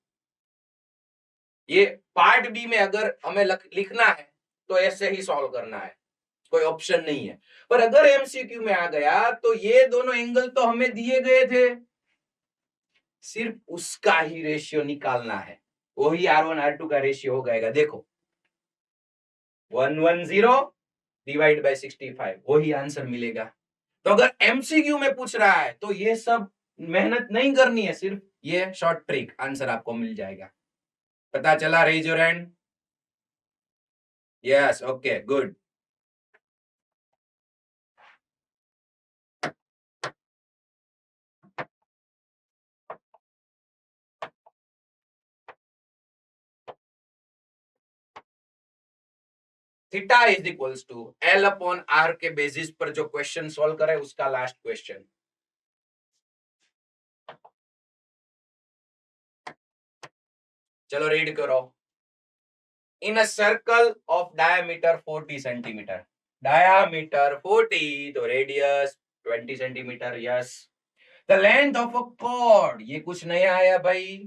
ये पार्ट बी में अगर हमें लिखना है तो ऐसे ही सॉल्व करना है, कोई ऑप्शन नहीं है। पर अगर एमसीक्यू में आ गया तो ये दोनों एंगल तो हमें दिए गए थे, सिर्फ उसका ही रेशियो निकालना है। वही R1 R2 का रेशियो हो जाएगा। देखो, 110 डिवाइड बाय 65, वही आंसर मिलेगा। तो अगर एमसीक्यू में पूछ रहा है तो ये सब मेहनत नहीं करनी है, सिर्फ ये शॉर्ट ट्रिक, आंसर आपको मिल जाएगा। पता चला? Raise your hand. Yes, okay, good. Theta is equals to L upon R के बेसिस पर जो क्वेश्चन सॉल्व करे उसका लास्ट क्वेश्चन। चलो रीड करो। In a circle of diameter 40 centimetre, diameter 40 तो radius 20 centimetre, yes. The length of a chord, ये कुछ नया आया भाई,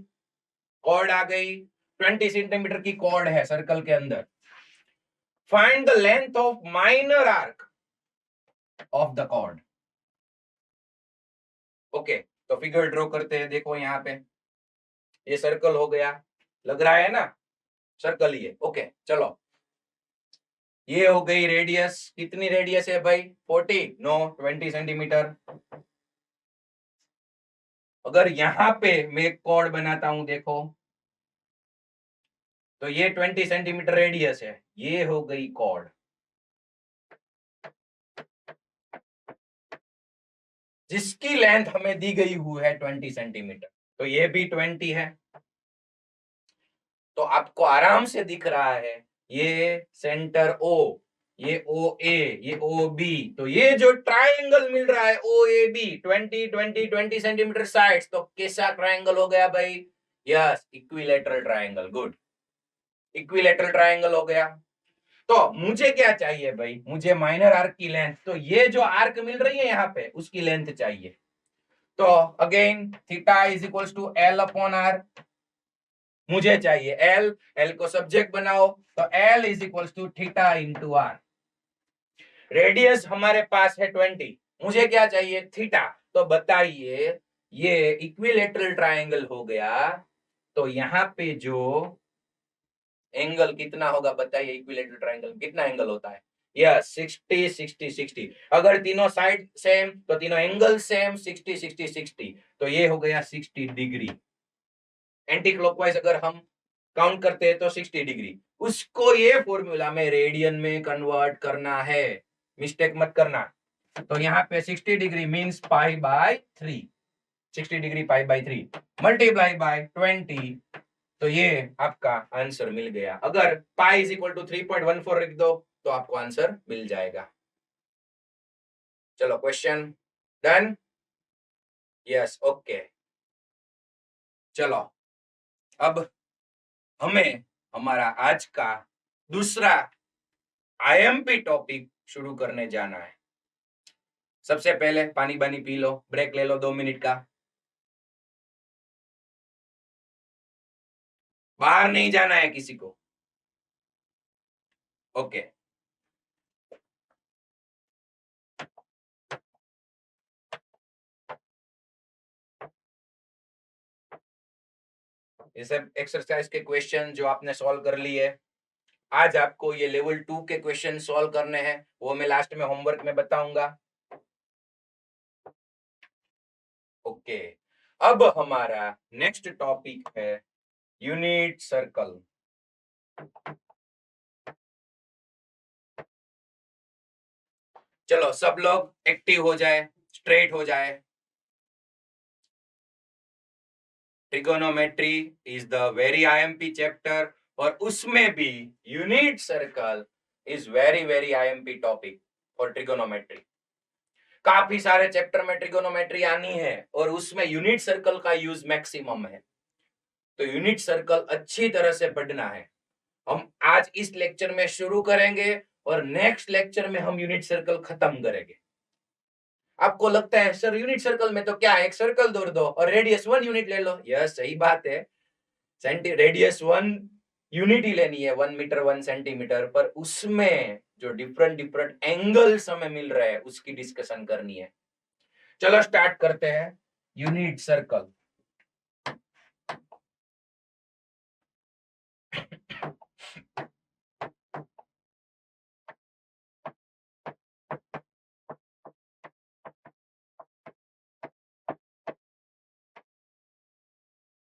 कॉर्ड आ गई, 20 सेंटीमीटर की कॉर्ड है सर्कल के अंदर। Find the length of minor arc of the chord. Okay, तो फिगर ड्रॉ करते हैं। देखो यहाँ पे ये सर्कल हो गया, लग रहा है ना सर्कल ये। ओके चलो, ये हो गई रेडियस। कितनी रेडियस है भाई? 40? No, 20 centimetre. अगर यहाँ पे मैं एक कॉर्ड बनाता हूं, देखो तो ये 20 सेंटीमीटर रेडियस है, ये हो गई कॉर्ड। जिसकी लेंथ हमें दी गई हुई है 20 सेंटीमीटर, तो ये भी 20 है। तो आपको आराम से दिख रहा है ये सेंटर ओ, ये ओ ए, ये ओ बी, तो ये जो ट्राइंगल मिल रहा है ओ ए बी, 20 सेंटीमीटर साइड्स, तो कैसा ट्राइंगल हो गया भाई? Yes, equilateral triangle. Good, equilateral triangle हो गया। तो मुझे क्या चाहिए भाई? मुझे माइनर आर्क की लेंथ, तो ये जो आर्क मिल रही है यहाँ पे उसकी लेंथ चाहिए। तो again theta is equals to L upon R. मुझे चाहिए एल, एल को सब्जेक्ट बनाओ, तो L is equals to theta into R. Radius हमारे पास है 20, मुझे क्या चाहिए? थीटा। तो बताइए, ये इक्विलेटरल ट्राइंगल हो गया, तो यहाँ पे जो एंगल कितना होगा बताइए? इक्विलेटरल ट्राइंगल कितना एंगल होता है? यस, 60 60 60। अगर तीनों साइड सेम तो तीनों एंगल सेम, 60 60 60, तो ये हो गया 60 डिग्री। एंटी क्लॉकवाइज अगर हम काउंट करते हैं तो 60 डिग्री। उसको ये फॉर्मूला में रेडियन में कन्वर्ट करना है, मिस्टेक मत करना। तो यहाँ पे 60 degree means pi by 3, 60 degree pi by 3 multiply by 20, तो ये आपका आंसर मिल गया। अगर पाई इज इक्वल टू 3.14 लिख दो तो आपको आंसर मिल जाएगा। चलो क्वेश्चन डन। Yes, okay. चलो अब हमें हमारा आज का दूसरा आईएमपी टॉपिक शुरू करने जाना है। सबसे पहले पानी बानी पी लो, ब्रेक ले लो 2 मिनट का। बाहर नहीं जाना है किसी को। ओके, ये सब एक्सरसाइज के क्वेश्चन जो आपने सॉल्व कर लिए, आज आपको ये लेवल 2 के क्वेश्चन सॉल्व करने हैं, वो मैं लास्ट में होमवर्क में बताऊंगा। ओके, अब हमारा नेक्स्ट टॉपिक है यूनिट सर्कल। चलो सब लोग एक्टिव हो जाए, स्ट्रेट हो जाए। Trigonometry is the very IMP chapter, और उसमें भी unit circle is very very IMP topic for trigonometry. काफी सारे चैप्टर में ट्रिगोनोमेट्री आनी है और उसमें यूनिट सर्कल का यूज मैक्सिमम है, तो यूनिट सर्कल अच्छी तरह से पढ़ना है। हम आज इस लेक्चर में शुरू करेंगे और नेक्स्ट लेक्चर में हम यूनिट सर्कल खत्म करेंगे। आपको लगता है सर यूनिट सर्कल में तो क्या है, एक सर्कल दौड़ दो और रेडियस 1 यूनिट ले लो। यह सही बात है, रेडियस 1 यूनिट ही लेनी है, 1 मीटर 1 सेंटीमीटर, पर उसमें जो डिफरेंट डिफरेंट एंगल्स हमें मिल रहे हैं उसकी डिस्कशन करनी है। चलो स्टार्ट करते हैं यूनिट सर्कल।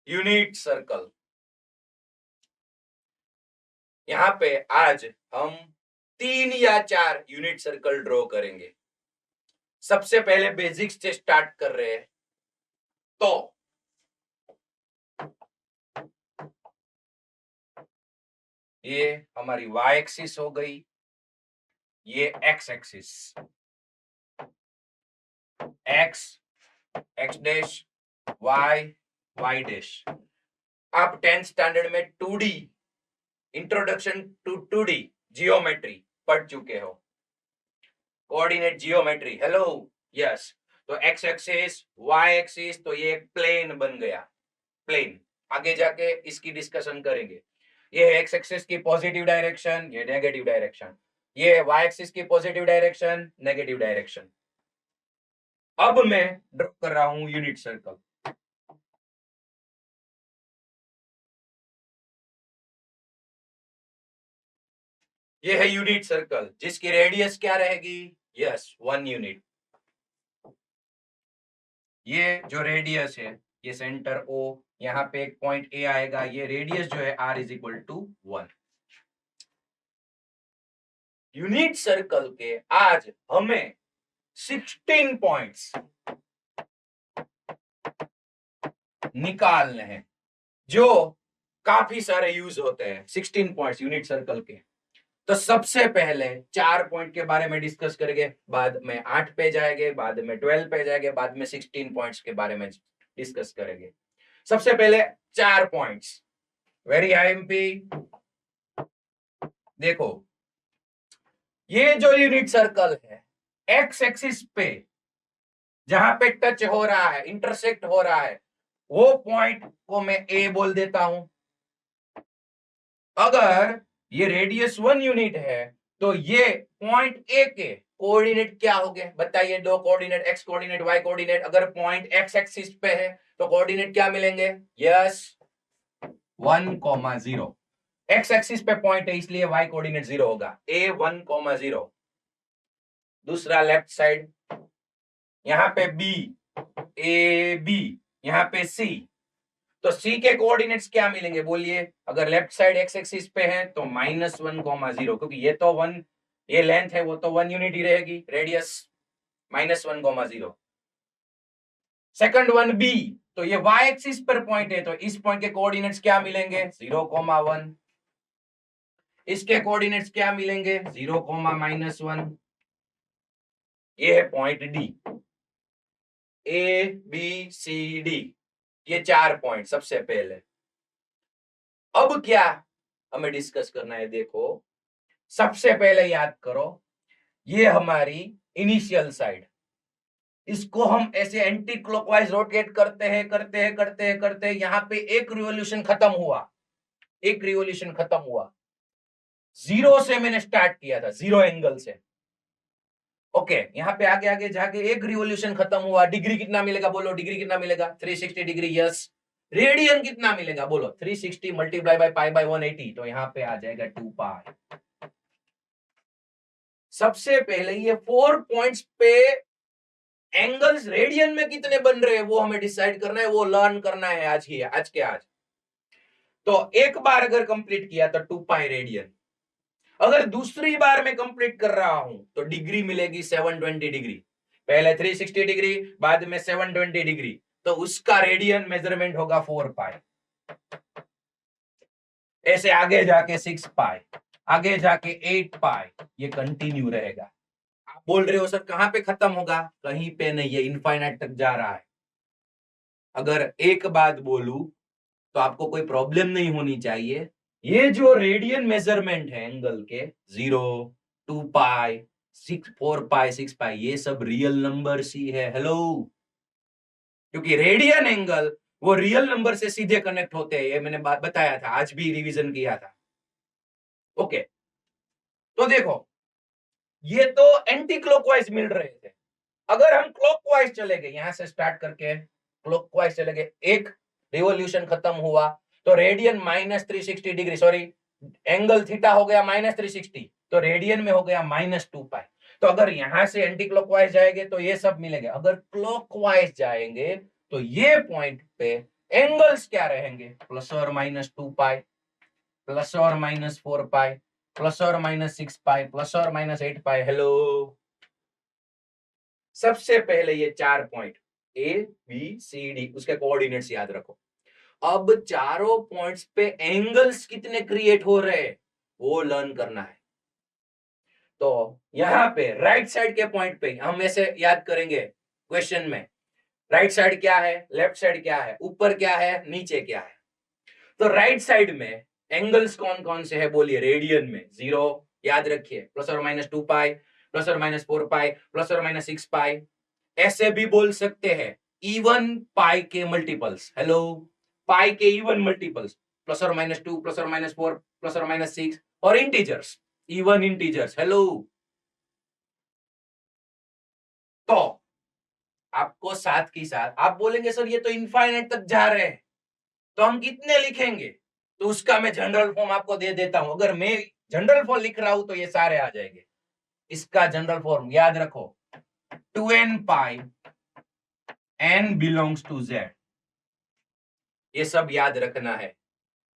यूनिट सर्कल, यहाँ पे आज हम 3 या 4 यूनिट सर्कल ड्रॉ करेंगे। सबसे पहले बेसिक्स से स्टार्ट कर रहे हैं। तो ये हमारी y एक्सिस हो गई, ये X axis, X X dash, Y Y dash. आप 10th स्टैंडर्ड में 2D introduction to 2D geometry पढ़ चुके हो, कोऑर्डिनेट जियोमेट्री। Hello, yes. तो एक्स एक्सिस, वाई एक्सिस, तो ये एक प्लेन बन गया, प्लेन। आगे जाके इसकी डिस्कशन करेंगे। ये है एक्स एक्सिस की पॉजिटिव डायरेक्शन, ये नेगेटिव डायरेक्शन। ये है वाई एक्सिस की पॉजिटिव डायरेक्शन, नेगेटिव डायरेक्शन। अब मैं ड्रॉ कर रहा हूं यूनिट सर्कल। ये है यूनिट सर्कल जिसकी रेडियस क्या रहेगी? Yes, 1 unit. ये जो रेडियस है, ये सेंटर O, यहाँ पे एक पॉइंट A आएगा, ये रेडियस जो है R is equal to 1। Unit circle के आज हमें 16 पॉइंट्स निकालने हैं जो काफी सारे यूज होते हैं। 16 पॉइंट्स यूनिट सर्कल के। तो सबसे पहले 4 पॉइंट के बारे में डिस्कस करेंगे, बाद में 8 पे जाएंगे, बाद में 12 पे जाएंगे, बाद में 16 पॉइंट्स के बारे में डिस्कस करेंगे। सबसे पहले 4 पॉइंट्स, वेरी आईएमपी। देखो, ये जो यूनिट सर्कल है, एक्स एक्सिस पे जहां पे टच हो रहा है, इंटरसेक्ट हो रहा है, वो पॉइंट को मैं ए बोल देता हूं। अगर ये रेडियस 1 यूनिट है तो ये पॉइंट ए के कोऑर्डिनेट क्या हो गए बताइए? दो coordinate, X coordinate, Y coordinate. अगर पॉइंट एक्स एक्सिस पे है तो कोऑर्डिनेट क्या मिलेंगे? यस, 1,0। एक्स एक्सिस पे पॉइंट है इसलिए वाई कोऑर्डिनेट 0 होगा, ए 1,0। दूसरा लेफ्ट साइड, यहां पे बी, ए बी, यहां पे सी। तो सी के कोऑर्डिनेट्स क्या मिलेंगे बोलिए? अगर लेफ्ट साइड एक्स एक्सिस पे है तो -1,0, क्योंकि ये तो 1, ये लेंथ है, वो तो 1 यूनिट ही रहेगी, रेडियस -1,0। सेकंड वन बी, तो ये y एक्सिस पर पॉइंट है, तो इस पॉइंट के कोऑर्डिनेट्स क्या मिलेंगे? 0,1। इसके कोऑर्डिनेट्स क्या मिलेंगे? 0,-1। ये है point D, A B C D, ये 4 पॉइंट सबसे पहले। अब क्या हमें डिस्कस करना है? देखो, सबसे पहले याद करो, ये हमारी इनिशियल साइड, इसको हम ऐसे एंटी क्लॉकवाइज रोटेट करते हैं, करते हैं, यहां पे एक रिवॉल्यूशन खत्म हुआ, एक रिवॉल्यूशन खत्म हुआ। 0 से मैंने स्टार्ट किया था, 0 एंगल से। ओके, यहाँ पे आगे आगे जाके एक रिवॉल्यूशन खत्म हुआ। डिग्री कितना मिलेगा बोलो? डिग्री कितना मिलेगा? 360 डिग्री। यस। रेडियन कितना मिलेगा बोलो? 360 मल्टीप्लाई बाय पाई बाय 180, तो यहाँ पे आ जाएगा 2 पाई। सबसे पहले ये 4 पॉइंट्स पे एंगल्स रेडियन में कितने बन रहे हैं वो हमें डिसाइड करना है, वो लर्न करना है आज ही, आज के आज। तो एक बार अगर कंप्लीट किया तो 2 पाई रेडियन। अगर दूसरी बार मैं कंप्लीट कर रहा हूं तो डिग्री मिलेगी 720 डिग्री। पहले 360 डिग्री, बाद में 720 डिग्री, तो उसका रेडियन मेजरमेंट होगा 4 पाई। ऐसे आगे जाके 6 पाई, आगे जाके 8 पाई, ये कंटिन्यू रहेगा। आप बोल रहे हो सर कहां पे खत्म होगा? कहीं पे नहीं, ये इनफाइनाइट तक जा रहा है। अगर एक बात बोलूं तो आपको कोई प्रॉब्लम नहीं होनी चाहिए। ये जो रेडियन मेजरमेंट है एंगल के, 0, 2 पाई, 6, 4 पाई, 6 पाई, ये सब रियल नंबर ही है। हेलो, क्योंकि रेडियन एंगल वो रियल नंबर से सीधे कनेक्ट होते हैं, ये मैंने बात बताया था, आज भी रिवीजन किया था। ओके, तो देखो, ये तो एंटी क्लॉकवाइज मिल रहे थे। अगर हम क्लॉकवाइज चले गए, यहां से स्टार्ट करके क्लॉकवाइज चले गए, एक रिवॉल्यूशन खत्म हुआ, तो radian -360 degree, sorry, angle theta हो गया -360, तो रेडियन में हो गया -2 पाई। तो अगर यहां से एंटी क्लॉकवाइज जाएंगे तो ये सब मिलेगा। अगर क्लॉकवाइज जाएंगे तो ये पॉइंट पे एंगल्स क्या रहेंगे? +or-2 पाई, +or-4 पाई, +or-6 पाई, +or-8 पाई। हेलो, सबसे पहले ये 4 point A B C D, उसके कोऑर्डिनेट्स याद रखो। अब चारों पॉइंट्स पे एंगल्स कितने क्रिएट हो रहे हैं वो लर्न करना है। तो यहां पे राइट साइड के पॉइंट पे हम ऐसे याद करेंगे क्वेश्चन में, राइट साइड क्या है, लेफ्ट साइड क्या है, ऊपर क्या है, नीचे क्या है। तो राइट साइड में एंगल्स कौन कौन से है बोलिए, रेडियन में 0 याद रखिए, प्लस और माइनस 2 पाई, प्लस और माइनस 4 पाई, प्लस और माइनस 6 पाई। ऐसे भी बोल सकते हैं इवन पाई के मल्टीपल्स, हेलो, पाई के इवन मल्टीपल्स, प्लस और माइनस 2, प्लस और माइनस 4, प्लस और माइनस 6, और इंटीजर्स, इवन इंटीजर्स, हेलो। तो आपको साथ की साथ आप बोलेंगे सर ये तो इनफाइनाइट तक जा रहे हैं, तो हम कितने लिखेंगे, तो उसका मैं जनरल फॉर्म आपको दे देता हूं। अगर मैं जनरल फॉर्म लिख रहा हूं तो ये सारे आ जाएंगे। इसका जनरल फॉर्म याद रखो, 2n pi n belongs to z, ये सब याद रखना है।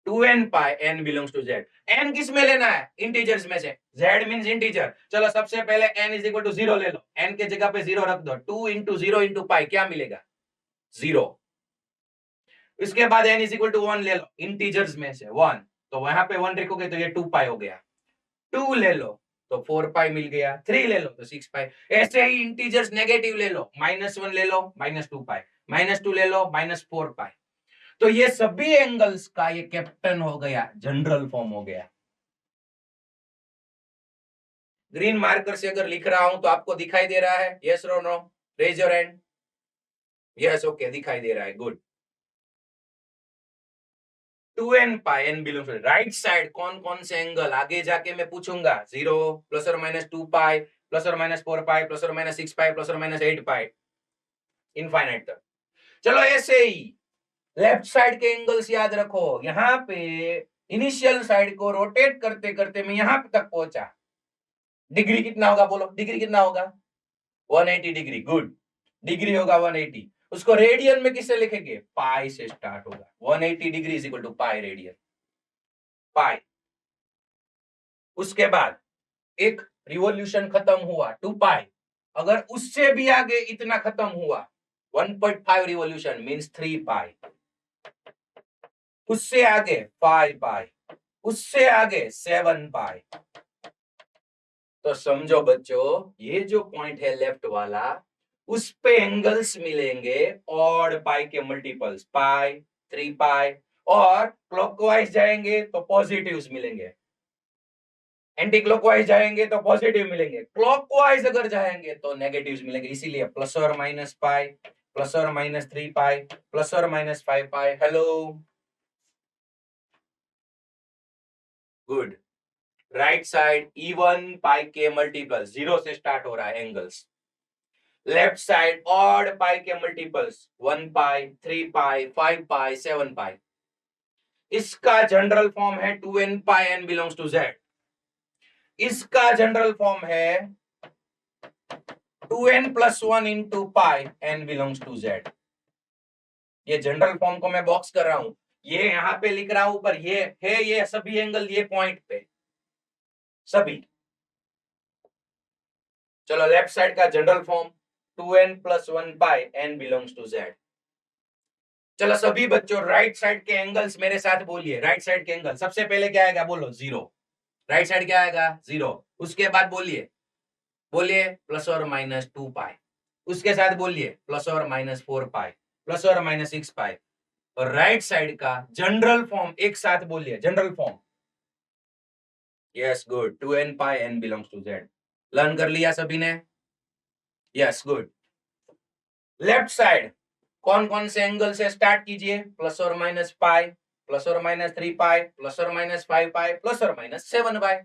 2n pi n belongs to z, n किस में लेना है, इंटीजर्स में से, z मींस इंटीजर। चलो सबसे पहले n इज इक्वल टू 0 ले लो, n के जगह पे 0 रख दो, 2 इंटू 0 इंटू पाई क्या मिलेगा, 0। इसके बाद n इज इक्वल टू 1 ले लो, इंटीजर्स में से 1, तो वहां पे 1 रखोगे तो ये 2 पाई हो गया, 2 ले लो तो 4 पाई मिल गया, 3 ले लो तो 6 पाई। ऐसे ही इंटीजर्स नेगेटिव ले लो, -1 ले लो, -2 पाई, -2 ले लो, -4 पाई। तो ये सभी एंगल्स का ये कैप्टन हो गया, जनरल फॉर्म हो गया। ग्रीन मार्कर से अगर लिख रहा हूं तो आपको दिखाई दे रहा है, यस और no, raise your hand. Yes, okay, दिखाई दे रहा है, good. 2n pi n belongs to right side, कौन कौन से एंगल आगे जाके मैं पूछूंगा, 0, प्लस और माइनस 2 पाई, प्लस और माइनस 4 पाई, प्लस और माइनस 6 पाई, प्लस और माइनस 8 पाई, इनफाइनाइट तक। चलो ऐसे ही लेफ्ट साइड के एंगल्स याद रखो, यहां पे इनिशियल साइड को रोटेट करते करते मैं यहां तक पहुंचा, डिग्री कितना होगा बोलो, डिग्री कितना होगा, 180 डिग्री, गुड, डिग्री होगा 180। उसको रेडियन में किससे लिखेंगे, पाई से स्टार्ट होगा, 180 degree is equal to pi radian, pi. उसके बाद एक रिवॉल्यूशन खत्म हुआ 2 पाई, अगर उससे भी आगे इतना खत्म हुआ 1.5 रिवॉल्यूशन मींस 3 पाई, उससे आगे 5 पाई, उससे आगे 7 पाई। तो समझो बच्चों, ये जो पॉइंट है लेफ्ट वाला, उस पे एंगल्स मिलेंगे ऑड पाई के मल्टीपल्स, पाई, 3 पाई, और क्लॉकवाइज जाएंगे तो पॉजिटिव्स मिलेंगे, एंटी क्लॉकवाइज जाएंगे तो पॉजिटिव मिलेंगे, क्लॉकवाइज अगर जाएंगे तो नेगेटिव्स मिलेंगे। इसीलिए प्लस और माइनस पाई, प्लस और माइनस 3 पाई, प्लस और minus 5 pi, hello, good. Right side even pi के मल्टीपल्स, 0 से स्टार्ट हो रहा है angles. Left side odd pi के मल्टीपल्स, 1 पाई, 3 पाई, 5 पाई, 7 पाई। इसका जनरल फॉर्म है 2n pi n belongs to z। इसका जनरल फॉर्म है 2n plus 1 into pi n belongs to z। ये जनरल फॉर्म को मैं बॉक्स कर रहा हूं, ये यहां पे लिख रहा हूं, पर ये है, ये सभी एंगल ये पॉइंट पे सभी। चलो लेफ्ट साइड का general form 2n plus 1 pi n belongs to z। चलो सभी बच्चों राइट साइड के एंगल्स मेरे साथ बोलिए, राइट साइड के एंगल सबसे पहले क्या आएगा बोलो, 0, राइट साइड क्या आएगा, 0। उसके बाद बोलिए, बोलिए प्लस और माइनस 2 पाई, उसके साथ बोलिए प्लस और माइनस 4 पाई, प्लस और माइनस 6 पाई, और राइट साइड का जनरल फॉर्म एक साथ बोलिए, general form, yes good, 2n pi n belongs to z। Learn कर लिया सभी ने, यस गुड। लेफ्ट साइड कौन कौन से एंगल से स्टार्ट कीजिए, प्लस और माइनस पाई, प्लस और माइनस 3 पाई, प्लस और माइनस 5 पाई, प्लस और माइनस 7 पाई,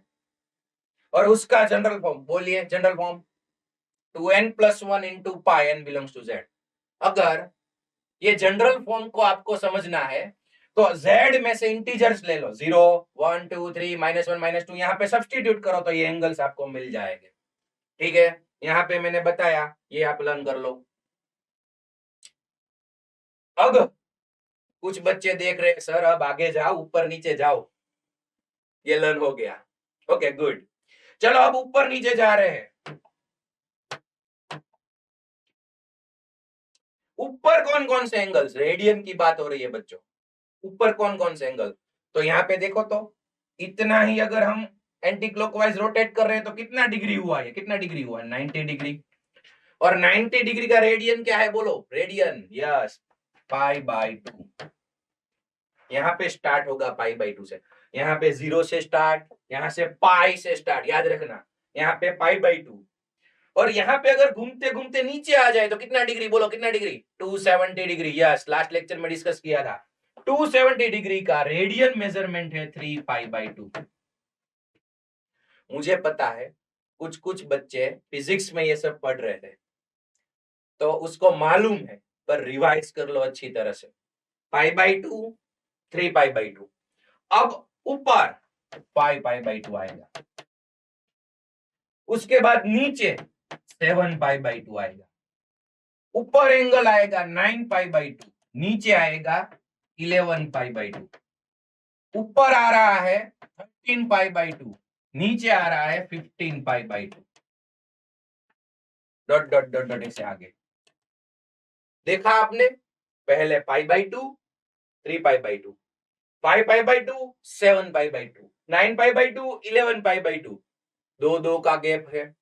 और उसका जनरल फॉर्म बोलिए, general form 2n plus 1 into pi n belongs to z। अगर ये जनरल फॉर्म को आपको समझना है तो z में से इंटीजर्स ले लो, 0, 1, 2, 3, -1, -2, यहाँ पे सब्स्टिट्यूट करो तो ये एंगल्स आपको मिल जाएंगे। ठीक है, यहाँ पे मैंने बताया, ये आप लर्न कर लो। अब कुछ बच्चे देख रहे हैं सर अब आगे जाओ, ऊपर नीचे जाओ, ये लर्न हो गया, ओके गुड। चलो अब ऊपर नीचे जा रहे हैं। ऊपर कौन कौन से एंगल्स, रेडियन की बात हो रही है बच्चों, ऊपर कौन कौन से एंगल, तो यहाँ पे देखो तो इतना ही अगर हम एंटी क्लॉकवाइज रोटेट कर रहे हैं तो कितना डिग्री हुआ, ये कितना डिग्री हुआ, 90 डिग्री। और 90 डिग्री का रेडियन क्या है बोलो, रेडियन, यस, π/2। यहाँ पे स्टार्ट होगा π/2 से, यहाँ पे 0 से स्टार्ट, यहाँ से पाई से स्टार्ट, याद रखना, यहाँ पे π/2। और यहाँ पे अगर घूमते घूमते नीचे आ जाए तो कितना डिग्री बोलो, कितना degree, 270 degree. Yes, last lecture में डिस्कस किया था, 270 डिग्री का रेडियन मेजरमेंट है 3π/2। मुझे पता है कुछ कुछ बच्चे फिजिक्स में ये सब पढ़ रहे थे तो उसको मालूम है, पर रिवाइज कर लो अच्छी तरह से। π/2, 3π/2। अब ऊपर 5π/2 आएगा, उसके बाद नीचे 7π/2 आएगा, ऊपर एंगल आएगा 9π/2, नीचे आएगा 11π/2, ऊपर आ रहा है 13π/2, नीचे आ रहा है 15π/2, डॉट डॉट डॉट डॉट ऐसे आगे। देखा आपने, पहले π/2, 3π/2, 5π/2, 7π/2, 9π/2, 11π/2, 2 का गैप है।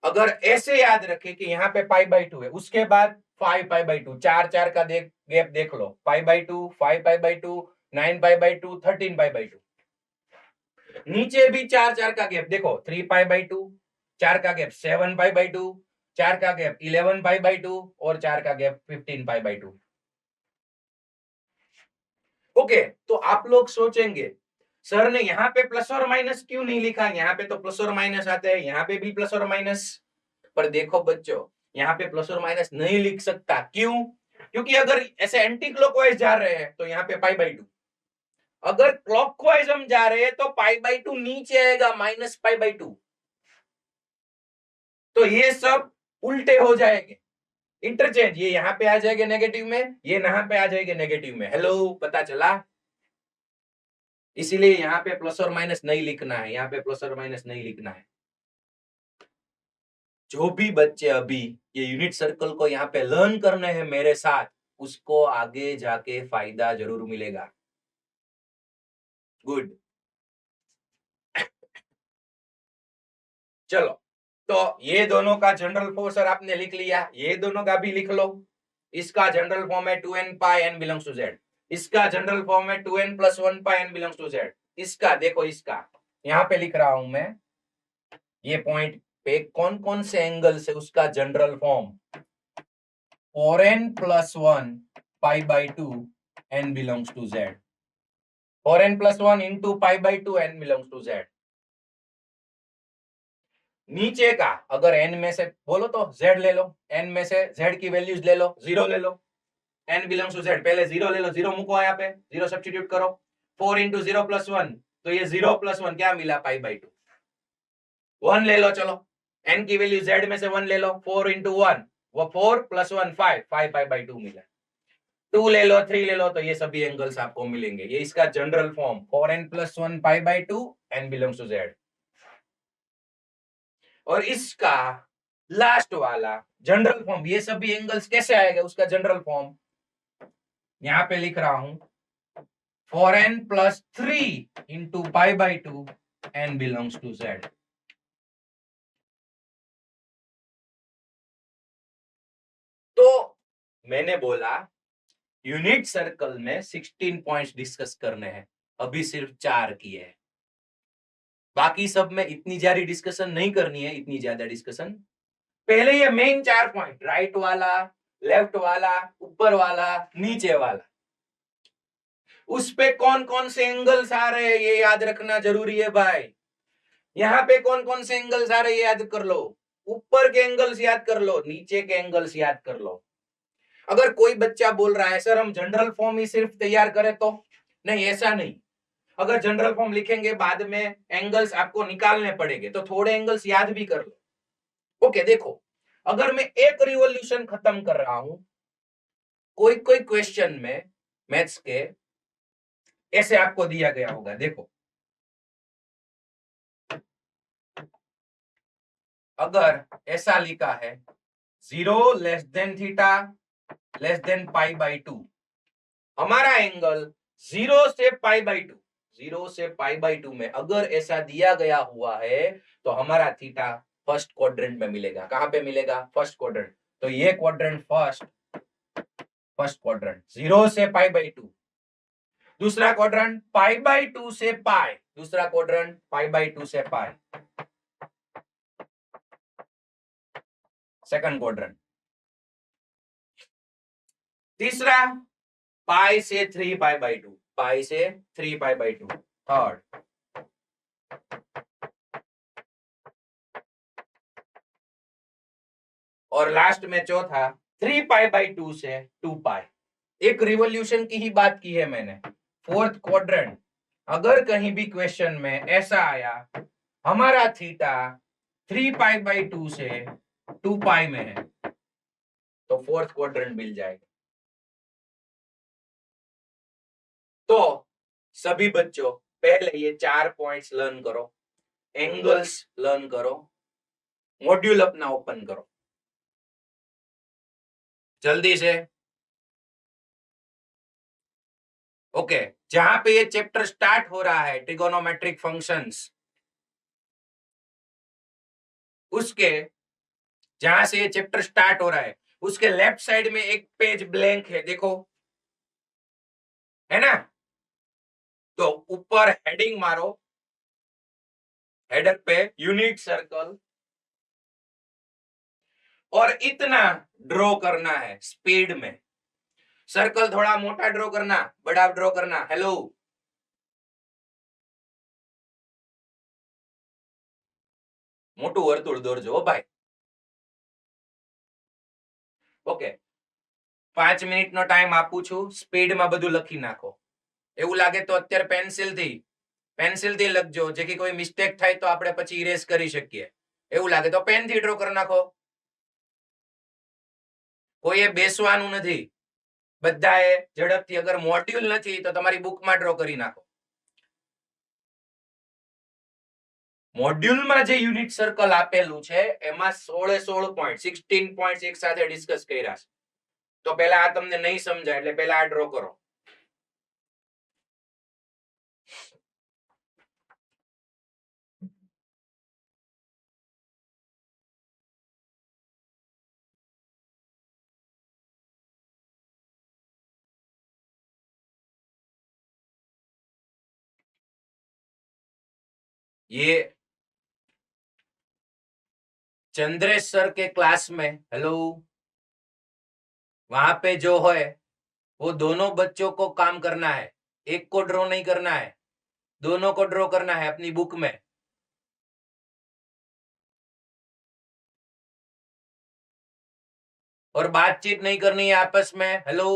अगर ऐसे याद रखे कि यहाँ पे π/2 है, उसके बाद 5π/2, 4 का गैप देख लो, π/2, 5π/2, 9π/2, 13π/2। नीचे भी 4 का गैप देखो, 3π/2, 4 का गैप 7π/2, 4 का गैप 11π/2 और 4 का गैप 15π/2। ओके, तो आप लोग सोचेंगे सर ने यहाँ पे प्लस और माइनस क्यों नहीं लिखा, यहाँ पे तो प्लस और माइनस आते हैं, यहाँ पे भी प्लस और माइनस। पर देखो बच्चों, यहाँ पे प्लस और माइनस नहीं लिख सकता, क्यों, क्योंकि अगर ऐसे एंटी क्लॉकवाइज जा रहे हैं तो यहाँ पे π/2, अगर क्लॉकवाइज हम जा रहे हैं तो π/2 नीचे आएगा -π/2, तो ये सब उल्टे हो जाएंगे, इंटरचेंज, ये यहाँ पे आ जाएगा नेगेटिव में, ये यहाँ पे आ जाएगा नेगेटिव में। हेलो, पता चला? इसीलिए यहाँ पे प्लस और माइनस नहीं लिखना है, यहाँ पे प्लस और माइनस नहीं लिखना है। जो भी बच्चे अभी ये यूनिट सर्कल को यहाँ पे लर्न करने हैं मेरे साथ, उसको आगे जाके फायदा जरूर मिलेगा। गुड, चलो, तो ये दोनों का जनरल फॉर्म आपने लिख लिया, ये दोनों का भी लिख लो। इसका जनरल फॉर्म है 2n pi n belongs to z, इसका जनरल फॉर्म है 2n + 1 pi n belongs to z। इसका देखो, इसका यहाँ पे लिख रहा हूं मैं, ये पॉइंट पे कौन कौन से एंगल से उसका general form 4n + 1 π/2 n belongs to z, 4n + 1 into π/2 n belongs to z। नीचे का अगर n में से बोलो तो z ले लो, n में से z की वैल्यूज ले लो, 0 ले लो, n बिलोंग्स टू z, पहले 0 ले लो, 0 मुको यहाँ पे, 0 सब्स्टिट्यूट करो, 4 into 0 + 1, तो ये 0 + 1 क्या मिला, π/2। 1 ले लो, चलो n की वैल्यू z में से 1 ले लो, 4 into 1 वो 4 + 1 5 π/2 मिला। 2 ले लो, 3 ले लो, तो ये सभी एंगल्स आपको मिलेंगे। ये इसका general form 4n + 1 π/2 n belongs to z। और इसका लास्ट वाला जनरल फॉर्म, ये सभी एंगल्स कैसे आएगा, उसका जनरल फॉर्म यहां पे लिख रहा हूं, 4n + 3 into π/2 n belongs to z। तो मैंने बोला यूनिट सर्कल में 16 पॉइंट्स डिस्कस करने हैं, अभी सिर्फ 4 किए हैं, बाकी सब में इतनी ज्यादा डिस्कशन नहीं करनी है, इतनी ज्यादा डिस्कशन पहले ये मेन 4 पॉइंट, राइट वाला, लेफ्ट वाला, ऊपर वाला, नीचे वाला, उस पे कौन कौन से एंगल्स आ रहे हैं ये याद रखना जरूरी है भाई। यहाँ पे कौन कौन से एंगल्स आ रहे हैं याद कर लो, ऊपर के एंगल्स याद कर लो, नीचे के एंगल्स याद कर लो। अगर कोई बच्चा बोल रहा है सर हम जनरल फॉर्म ही सिर्फ तैयार करें, तो नहीं, ऐसा नहीं। अगर जनरल फॉर्म लिखेंगे बाद में एंगल्स आपको निकालने पड़ेंगे, तो थोड़े एंगल्स याद भी कर लो। ओके, देखो, अगर मैं एक रिवॉल्यूशन खत्म कर रहा हूं, कोई कोई क्वेश्चन में मैथ्स के ऐसे आपको दिया गया होगा, देखो, अगर ऐसा लिखा है 0 θ π/2, हमारा एंगल 0 से π/2, 0 से π/2 में अगर ऐसा दिया गया हुआ है तो हमारा थीटा फर्स्ट क्वाड्रेंट में मिलेगा। कहां पे मिलेगा? First quadrant. तो ये क्वाड्रेंट फर्स्ट क्वाड्रेंट 0 से π/2। दूसरा क्वाड्रेंट π/2 से पाई, दूसरा क्वाड्रेंट π/2 से पाई, सेकंड क्वाड्रेंट। तीसरा पाई से 3π/2, पाई से 3π/2, थर्ड। और लास्ट में चौथा 3π/2 से 2π। एक रिवॉल्यूशन की ही बात की है मैंने। फोर्थ क्वाड्रेंट अगर कहीं भी क्वेश्चन में ऐसा आया हमारा थीटा 3π/2 से 2π में है तो फोर्थ क्वाड्रेंट मिल जाएगा। तो सभी बच्चों पहले ये 4 पॉइंट्स लर्न करो, एंगल्स लर्न करो, मॉड्यूल अपना ओपन करो जल्दी से। ओके, जहां पे ये चैप्टर स्टार्ट हो रहा है ट्रिगोनोमेट्रिक फंक्शंस, उसके जहां से ये चैप्टर स्टार्ट हो रहा है उसके लेफ्ट साइड में एक पेज ब्लैंक है, देखो, है ना? तो ऊपर हेडिंग मारो, हेडर पे यूनिट सर्कल, और इतना ड्रॉ करना है स्पीड में। सर्कल थोड़ा मोटा ड्रॉ करना, बड़ा ड्रॉ करना। हेलो, મોટું વર્તુળ દોરજો ભાઈ। ઓકે, 5 મિનિટનો ટાઈમ આપું છું, સ્પીડમાં બધું લખી નાખો। એવું લાગે તો અત્યારે પેન્સિલથી લખજો, જેથી કોઈ મિસ્ટેક થાય તો આપણે પછી ઇરેઝ કરી શકીએ। એવું લાગે તો પેનથી ડ્રો કરી નાખો। કોઈએ બેસવાનું નથી, બધાએ ઝડપથી, અગર મોડ્યુલ નથી તો તમારી બુકમાં ડ્રો કરી નાખો। મોડ્યુલમાં જે યુનિટ સર્કલ આપેલું છે એમાં 16 પોઈન્ટ 16 પોઈન્ટ એક સાથે ડિસ્કસ કર્યા છે। તો પહેલા આ તમને નહીં સમજાય એટલે પહેલા આ ડ્રો કરો। ये चंद्रेश सर के क्लास में, हेलो, वहां पे जो है वो दोनों बच्चों को काम करना है, एक को ड्रॉ नहीं करना है, दोनों को ड्रॉ करना है अपनी बुक में। और बातचीत नहीं करनी है आपस में। हेलो,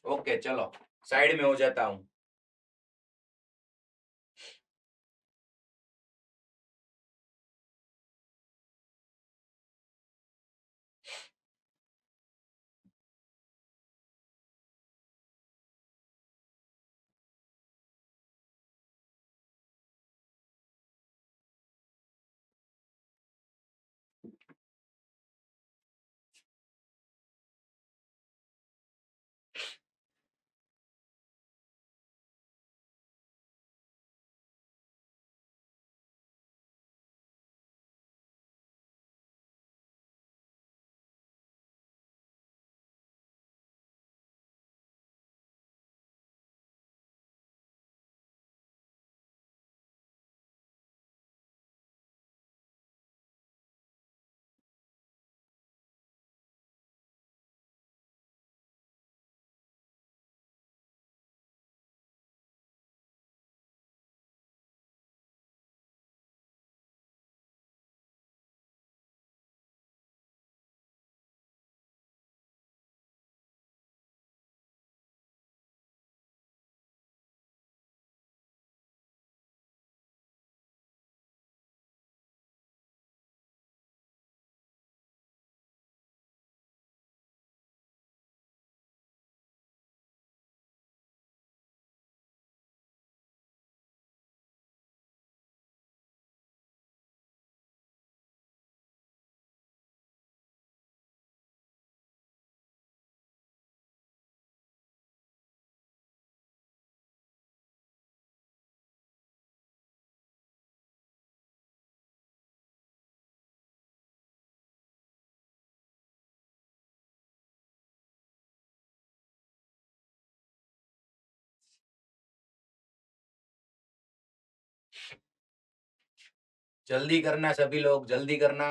ओके, चलो साइड में हो जाता हूं। जल्दी करना सभी लोग, जल्दी करना।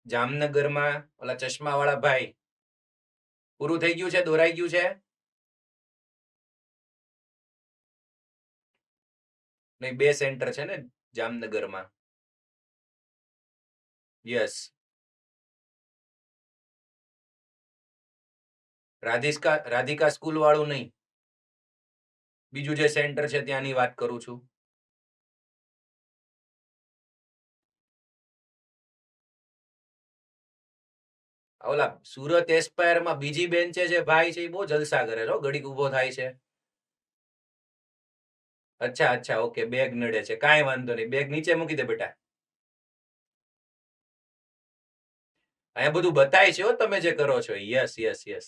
જામનગરમાં ઓલા ચશ્મા વાળા ભાઈ, પૂરું થઈ ગયું છે? દોરાઈ ગયું છે? નહીં, 2 સેન્ટર છે ને જામનગરમાં. યસ. રાધિકા સ્કૂલ વાળું નહીં, બીજું જે સેન્ટર છે ત્યાંની વાત કરું છું. ઓલા સુરત એસ્પાયર માં બીજી બેન્ચે જે ભાઈ છે એ બહુ જલસા કરે છે, ઘડીક ઉભો થાય છે. અચ્છા અચ્છા, ઓકે, બેગ નડે છે, કાંઈ વાંધો નહીં, બેગ નીચે મૂકી દે બેટા. અહીંયા બધું બતાય છે તમે જે કરો છો. Yes yes yes.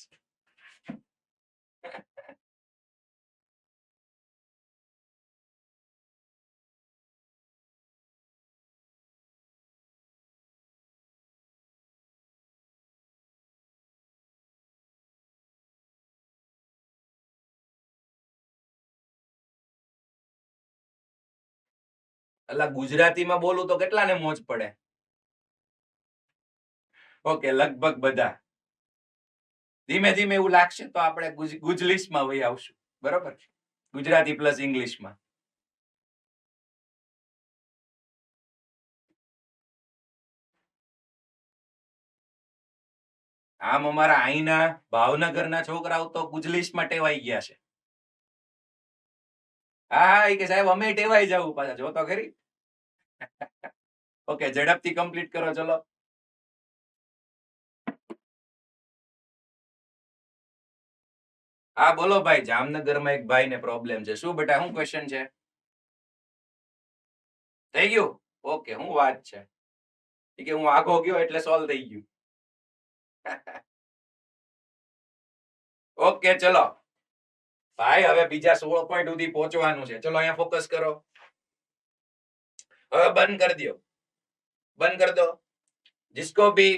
અલા ગુજરાતીમાં બોલું તો કેટલાને મોજ પડે. ઓકે, લગભગ બધા. ધીમે ધીમે એવું લાગશે તો આપણે ગુજલીશમાં વહી આવશું, બરોબર? ગુજરાતી પ્લસ ઇંગ્લિશમાં. આમ અમારા અહીંના ભાવનગરના છોકરાઓ તો ગુજલીશમાં ટેવાઈ ગયા છે. હા, એ કે સાહેબ અમે ટેવાઈ જવું પાછા, જો તો ખરી. ઓકે, ઝડપથી કમ્પ્લીટ કરો. ચલો, હા બોલો ભાઈ. જામનગરમાં એક ભાઈને પ્રોબ્લેમ છે. શું બેટા, શું ક્વેશ્ચન છે? થઈ ગયું? ઓકે, શું વાત છે? કે હું આગો ગયો એટલે સોલ્વ થઈ ગયું. ઓકે, ચલો ભાઈ, હવે બીજા 16 પોઈન્ટ સુધી પહોંચવાનું છે. ચલો અહીંયા ફોકસ કરો. હવે બંધ કરી દો, બંધ कर दो. जिसको भी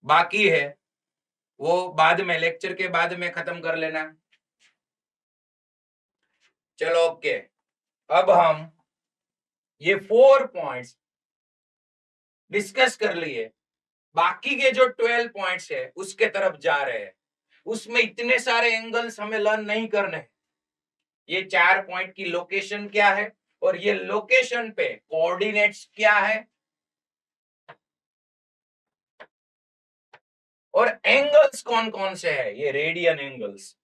बाकी है वो बाद में, लेक्चर के बाद में खत्म कर लेना. चलो ओके, अब हम ये 4 पॉइंट्स डिस्कस कर लिए. बाकी के जो 12 पॉइंट्स है उसके तरफ जा रहे हैं. उसमें इतने सारे एंगल्स हमें लर्न नहीं करने. ये 4 पॉइंट की लोकेशन क्या है और ये लोकेशन पे कोऑर्डिनेट्स क्या है और एंगल्स कौन कौन से है, ये रेडियन एंगल्स,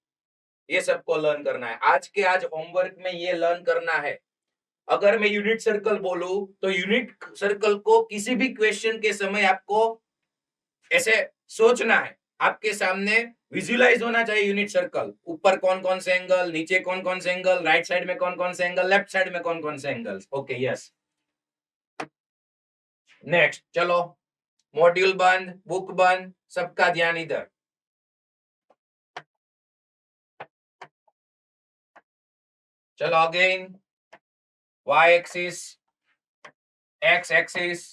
ये सबको लर्न करना है. आज के आज होमवर्क में ये लर्न करना है. अगर मैं यूनिट सर्कल बोलूं तो यूनिट सर्कल को किसी भी क्वेश्चन के समय आपको ऐसे सोचना है. आपके सामने विजुअलाइज होना चाहिए यूनिट सर्कल. ऊपर कौन कौन से एंगल, नीचे कौन कौन से एंगल, राइट साइड में कौन कौन से एंगल, लेफ्ट साइड में कौन कौन से एंगल्स. Okay, yes. नेक्स्ट, चलो मॉड्यूल बंद, बुक बंद, सबका ध्यान इधर. चलो again, y axis, x axis,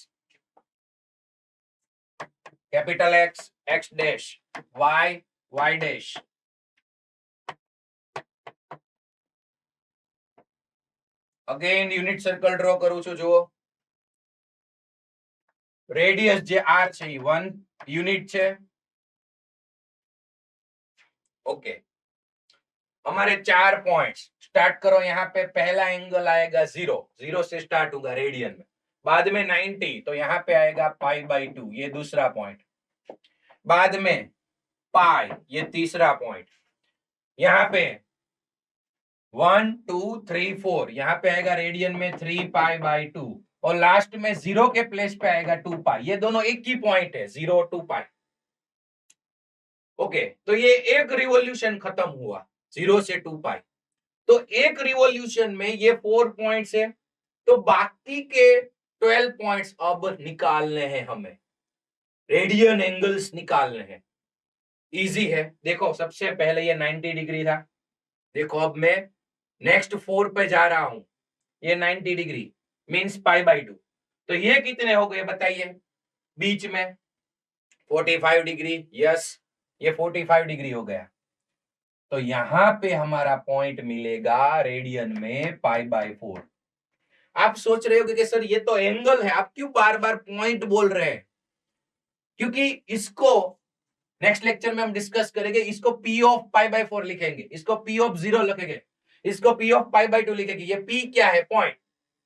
capital X, x dash, y, y dash. Again unit circle draw करू છું. જુઓ, रेडियस જે r છે એ 1 यूनिट છે. ओके, हमारे 4 पॉइंट्स. स्टार्ट करो. यहाँ पे पहला एंगल आएगा 0, 0 से स्टार्ट होगा रेडियन में. बाद में 90, तो यहाँ पे आएगा π/2, ये दूसरा पॉइंट. बाद में पाई, ये तीसरा पॉइंट. यहाँ पे 1 2 3 4, यहाँ पे आएगा रेडियन में 3π/2 और लास्ट में 0 के प्लेस पे आएगा 2π. ये दोनों एक ही पॉइंट है, 0 2π. ओके, तो ये एक रिवॉल्यूशन खत्म हुआ 0 से 2π. तो एक रिवॉल्यूशन में ये 4 पॉइंट्स है. तो बाकी के 12 पॉइंट्स अब निकालने हैं हमें. रेडियन एंगल्स निकालने हैं। इजी है, देखो सबसे पहले ये 90 डिग्री था, देखो अब मैं नेक्स्ट 4 पे जा रहा हूं, ये 90 डिग्री मींस π/2, तो ये कितने हो गए बताइए, बीच में 45 डिग्री, यस ये 45 डिग्री हो गया। तो यहां पे हमारा पॉइंट मिलेगा रेडियन में π/4। आप सोच रहे हो कि सर ये तो एंगल है, आप क्यों बार बार पॉइंट बोल रहे हैं? क्योंकि इसको नेक्स्ट लेक्चर में हम डिस्कस करेंगे, इसको P ऑफ π/4 लिखेंगे, इसको P ऑफ 0 लिखेंगे, इसको P ऑफ π/2 लिखेंगे। ये P क्या है? पॉइंट।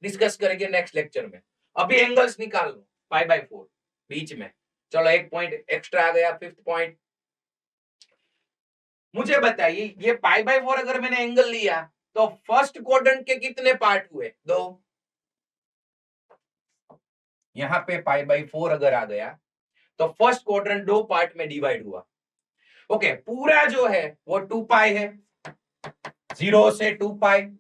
डिस्कस करेंगे नेक्स्ट लेक्चर में। अभी एंगल्स निकाल लो, π/4 बीच में। चलो एक पॉइंट एक्स्ट्रा आ गया, फिफ्थ पॉइंट। मुझे बताइए ये π/4 अगर मैंने एंगल लिया तो फर्स्ट क्वाड्रेंट के कितने पार्ट हुए? 2। यहां पे π/4 अगर आ गया तो फर्स्ट क्वाड्रेंट 2 पार्ट में डिवाइड हुआ। ओके, पूरा जो है वो 2π है, 0 से 2π,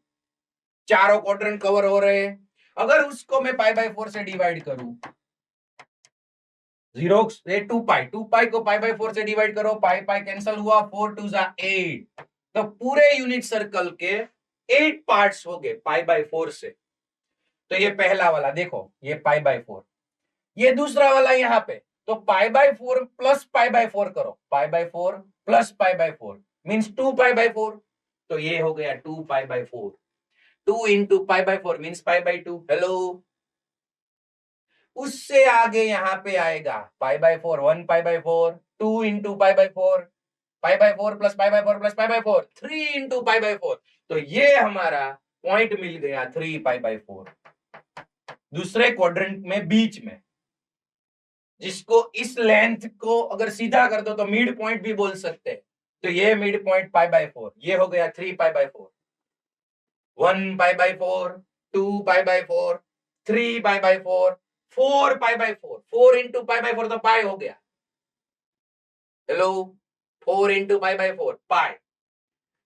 चारों क्वाड्रेंट कवर हो रहे हैं। अगर उसको मैं π/4 से डिवाइड करूं, 0 से 2π, 2π को π/4 से डिवाइड करो, π कैंसिल हुआ, 4 2 जा 8, तो पूरे यूनिट सर्कल के 8 पार्ट्स हो गए π/4 से। तो ये पहला वाला देखो, ये π/4, ये दूसरा वाला यहाँ पे, तो π/4 प्लस π/4 करो, π/4 प्लस π/4 मीन्स 2π/4, तो ये हो गया 2π/4। 2 इंटू π/4 मीन्स π/2। हेलो, उससे आगे यहाँ पे आएगा π/4, 1 π/4, 2 इंटू π/4, π/4 प्लस π/4 प्लस π/4, 3 इंटू π/4, तो ये हमारा पॉइंट मिल गया 3π/4 दूसरे क्वाड्रेंट में बीच में, जिसको इस लेंथ को अगर सीधा कर दो तो मिड पॉइंट भी बोल सकते हैं। तो ये मिड पॉइंट π/4, ये हो गया 3π/4, 1 π/4, 2 π/4, 3 π/4, 4 π/4, 4 इंटू π/4 तो पाई हो गया। हेलो, 4 इंटू π/4 पाई।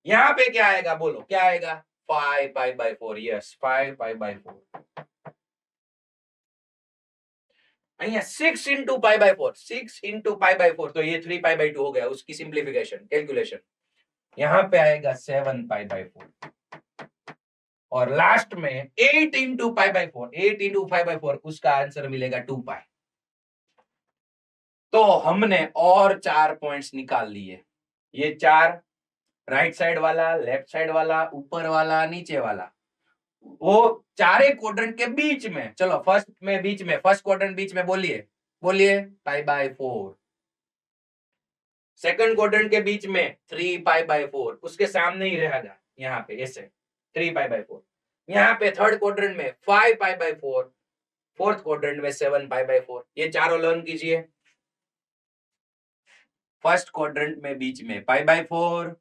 यहां पे क्या आएगा बोलो, क्या आएगा? 5 π/4, यस 5 π/4। અહીંયા 6 इंटू π/4, 6 इंटू π/4, तो ये 3π/2 हो गया, उसकी सिंप्लीफिकेशन कैलकुलेशन। यहां पे आएगा 7 π/4, और लास्ट में 8 इंटू π/4, 8 इंटू 5/4, उसका आंसर मिलेगा 2π। तो हमने और 4 पॉइंट्स निकाल लिए, ये 4, राइट साइड वाला, लेफ्ट साइड वाला, ऊपर वाला, नीचे वाला, वो चारे क्वाड्रेंट के बीच में। चलो फर्स्ट में बीच में, फर्स्ट क्वाड्रेंट बीच में, बोलिए बोलिए π/4। सेकंड क्वाड्रेंट के बीच में 3π/4, उसके सामने ही रहेगा यहाँ पे ऐसे 3π/4। यहाँ पे थर्ड क्वाड्रेंट में 5π/4, फोर्थ क्वाड्रेंट में 7π/4। ये चारों लर्न कीजिए। फर्स्ट क्वाड्रेंट में बीच में π/4,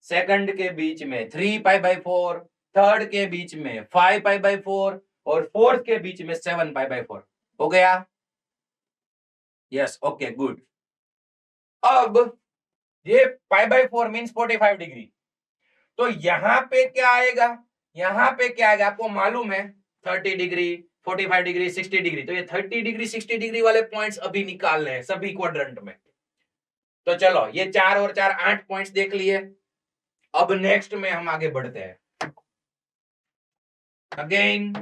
सेकंड के बीच में 3π/4, थर्ड के बीच में 5π/4 और फोर्थ के बीच में 7π/4। हो गया? Yes, okay good. अब ये π/4 मींस 45 डिग्री, तो यहां पे क्या आएगा? यहां पे क्या आएगा आपको मालूम है? 30 डिग्री, 45 डिग्री, 60 डिग्री, तो ये 30 डिग्री 60 डिग्री वाले पॉइंट्स अभी निकालने हैं सभी क्वाड्रेंट में। तो चलो ये 4 और 4 8 पॉइंट्स देख लिए। अब नेक्स्ट में हम आगे बढ़ते हैं। अगेन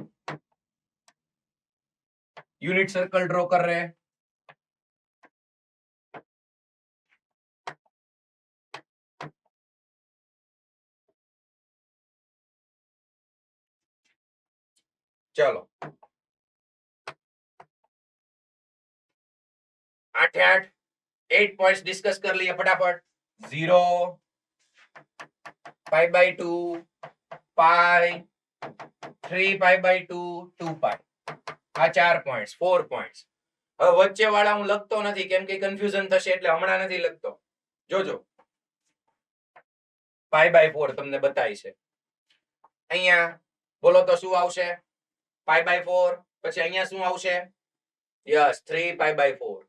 यूनिट सर्कल ड्रॉ कर रहे हैं। चलो 8 पॉइंट्स डिस्कस कर लिए फटाफट। 0, π/2, पाई, 3π/2, 2π, આ 4 પોઈન્ટ્સ, 4 પોઈન્ટ્સ। હવે વચ્ચે વાળા હું લખતો નથી કેમ કે કન્ફ્યુઝન થશે એટલે હમણાં નથી લખતો। જોજો π/4 તમને બતાવી છે। અહીંયા બોલો તો શું આવશે? π/4 પછી અહીંયા શું આવશે? યસ 3π/4,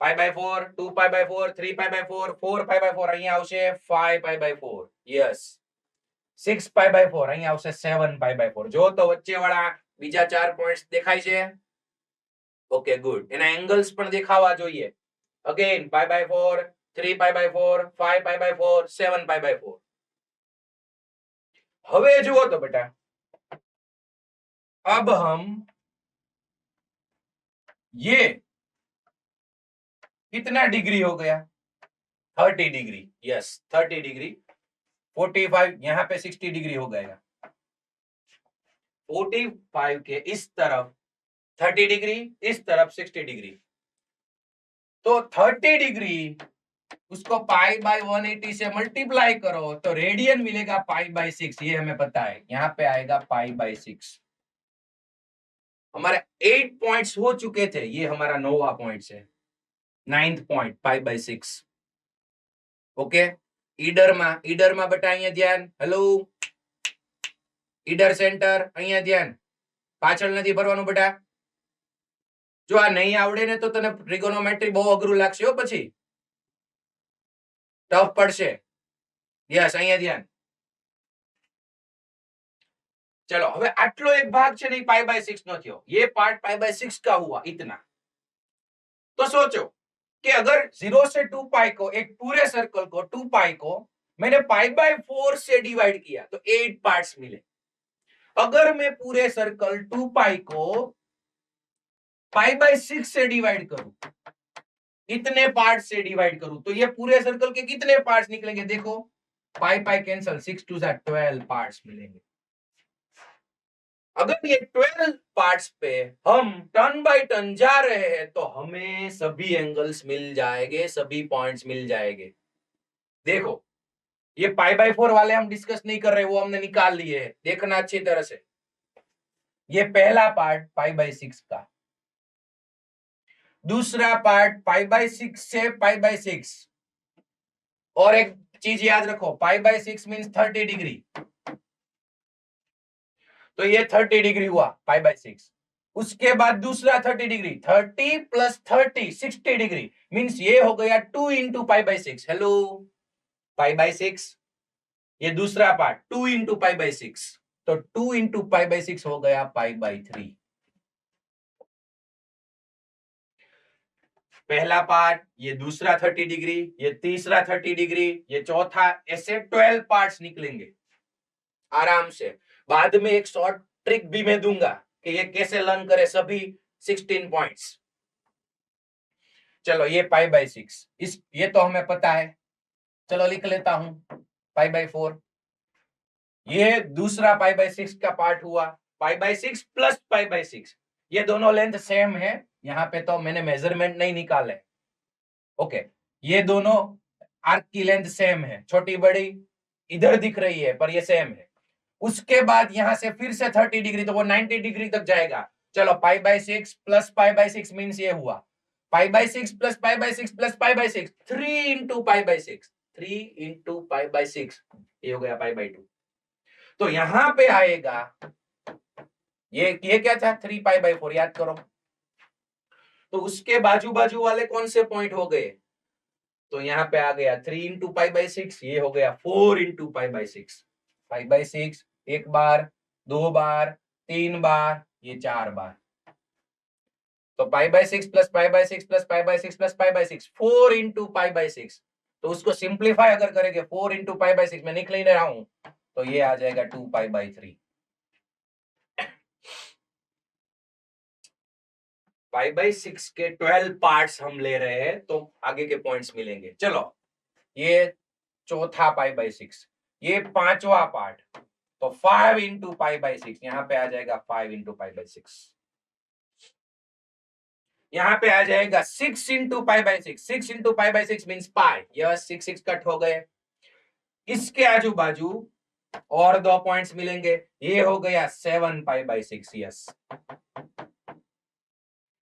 π/4, 2π/4, 3π/4, 4π/4, અહીંયા આવશે 5π/4, યસ 6π/4, અહીંયા આવશે 7π/4। જો તો વચ્ચે વાળા બીજા 4 પોઈન્ટ્સ દેખાય છે? ઓકે ગુડ, એના એંગલ્સ પણ દેખાવા જોઈએ. Again pi by 4, 3 pi by 4, 5 pi by 4, 7 pi by 4. હવે જુઓ તો બેટા, अब हम ये कितना डिग्री हो गया? 30 डिग्री. Yes 30 degree. 45 यहाँ पे 60 डिग्री हो गएगा. 45 के इस तरफ 30 डिग्री, इस तरफ 60 डिग्री. तो 30 डिग्री उसको पाई बाय 180 से मल्टीप्लाई करो तो रेडियन मिलेगा पाई बाय 6. ये हमें पता है. यहाँ पे आएगा पाई बाय 6. हमारे 8 पॉइंट्स हो चुके थे. ये हमारा 9वां पॉइंट है. 9th point pi by 6. Okay. Idar में बेटा अहींया ध्यान. हेलो ईडर सेंटर अहींया ध्यान. પાછળ નથી ભરવાનું બેટા. જો આ નહીં આવડે ને તો તને ટ્રિગોનોમેટ્રી બહુ અઘરું લાગશે હો, પછી ટફ પડશે. યસ અહીંયા ध्यान. चलो હવે આટલો એક ભાગ છે ને પાઈ બાય 6 નો થયો. ये पार्ट पाई बाय 6 का हुआ इतना. तो सोचो कि अगर 0 से 2 पाई को, एक पूरे सर्कल को 2 पाई को मैंने पाई बाय 4 से डिवाइड किया तो 8 पार्ट्स मिले. अगर मैं पूरे सर्कल 2 पाई को पाई बाय 6 से डिवाइड करूं, इतने पार्ट से डिवाइड करूं, तो ये पूरे सर्कल के कितने पार्ट्स निकलेंगे? देखो पाई पाई कैंसल, 6 2 12 पार्ट्स मिलेंगे. अगर ये 12 पार्ट्स पे हम टर्न बाय टर्न जा रहे हैं तो हमें सभी एंगल्स मिल जाएंगे, सभी पॉइंट्स मिल जाएंगे. देखो ये पाई बाय 4 वाले हम डिस्कस नहीं कर रहे, वो हमने निकाल लिए हैं. देखना अच्छी तरह से. ये पहला पार्ट पाई बाय 6 का, दूसरा पार्ट पाई बाय 6 से पाई बाय 6. और एक चीज याद रखो, पाई बाय 6 मींस 30 डिग्री. तो ये 30 डिग्री हुआ पाई बाय 6. उसके बाद दूसरा 30 डिग्री, 30 प्लस 30 60 डिग्री मींस ये हो गया 2 into pi by 6. Hello pi by 6. ये दूसरा पार्ट 2 इंटू पाई बाय 6. तो 2 इंटू पाई बाय 6 हो गया पाई बाय 3. पहला पार्ट, ये दूसरा 30 डिग्री, ये तीसरा 30 डिग्री, ये चौथा, ऐसे 12 पार्ट्स निकलेंगे आराम से. बाद में एक शॉर्ट ट्रिक भी मैं दूंगा कि ये कैसे लर्न करे सभी 16 पॉइंट्स. चलो ये पाई बाय 6, इस ये तो हमें पता है. चलो लिख लेता हूं पाई बाय 4. ये दूसरा पाई बाय 6 का पार्ट हुआ. Pi by 6 plus pi by 6, ये दोनों लेंथ सेम है. यहाँ पे तो मैंने मेजरमेंट नहीं निकाले. ओके, ये दोनों आर्क की लेंथ सेम है, छोटी बड़ी इधर दिख रही है पर ये सेम है. उसके बाद यहां से फिर से 30 डिग्री, तो वो 90 डिग्री तक जाएगा. चलो pi by 6 plus pi by 6 means ये हुआ pi by 6 plus pi by 6 plus pi by 6, 3 into pi by 6, 3 into pi by 6, ये हो गया पाई बाय 2. तो यहां पे आएगा ये क्या था? 3 पाई बाय 4. याद करो. तो उसके बाजू बाजू वाले कौन से पॉइंट हो गए? तो यहाँ पे आ गया 3 इंटू पाई बाय 6, ये हो गया 4 into pi by 6. Pi by 6 एक बार, 2 बार, 3 बार, ये 4 बार. तो pi by 6 plus pi by 6 plus pi by 6 plus pi by 6, 4 into pi by 6. तो उसको सिंप्लीफाई अगर करेंगे 4 इंटू पाई बाय 6, मैं निकल ही नहीं रहा हूं, तो ये आ जाएगा 2 पाई बाय 3. पाई बाय 6 के 12 पार्ट्स हम ले रहे हैं तो आगे के पॉइंट्स मिलेंगे. चलो ये चौथा पाई बाय 6, ये पांचवा पार्ट, तो 5 इंटू पाई बाय 6, यहाँ पे आ जाएगा 5 इंटू पाई बाय 6. यहाँ पे आ जाएगा 6 into pi by 6, 6 into pi by 6 means pi. Yes 6 6 cut हो गए. इसके आजू बाजू और 2 पॉइंट्स मिलेंगे, ये हो गया 7 पाई बाय 6. यस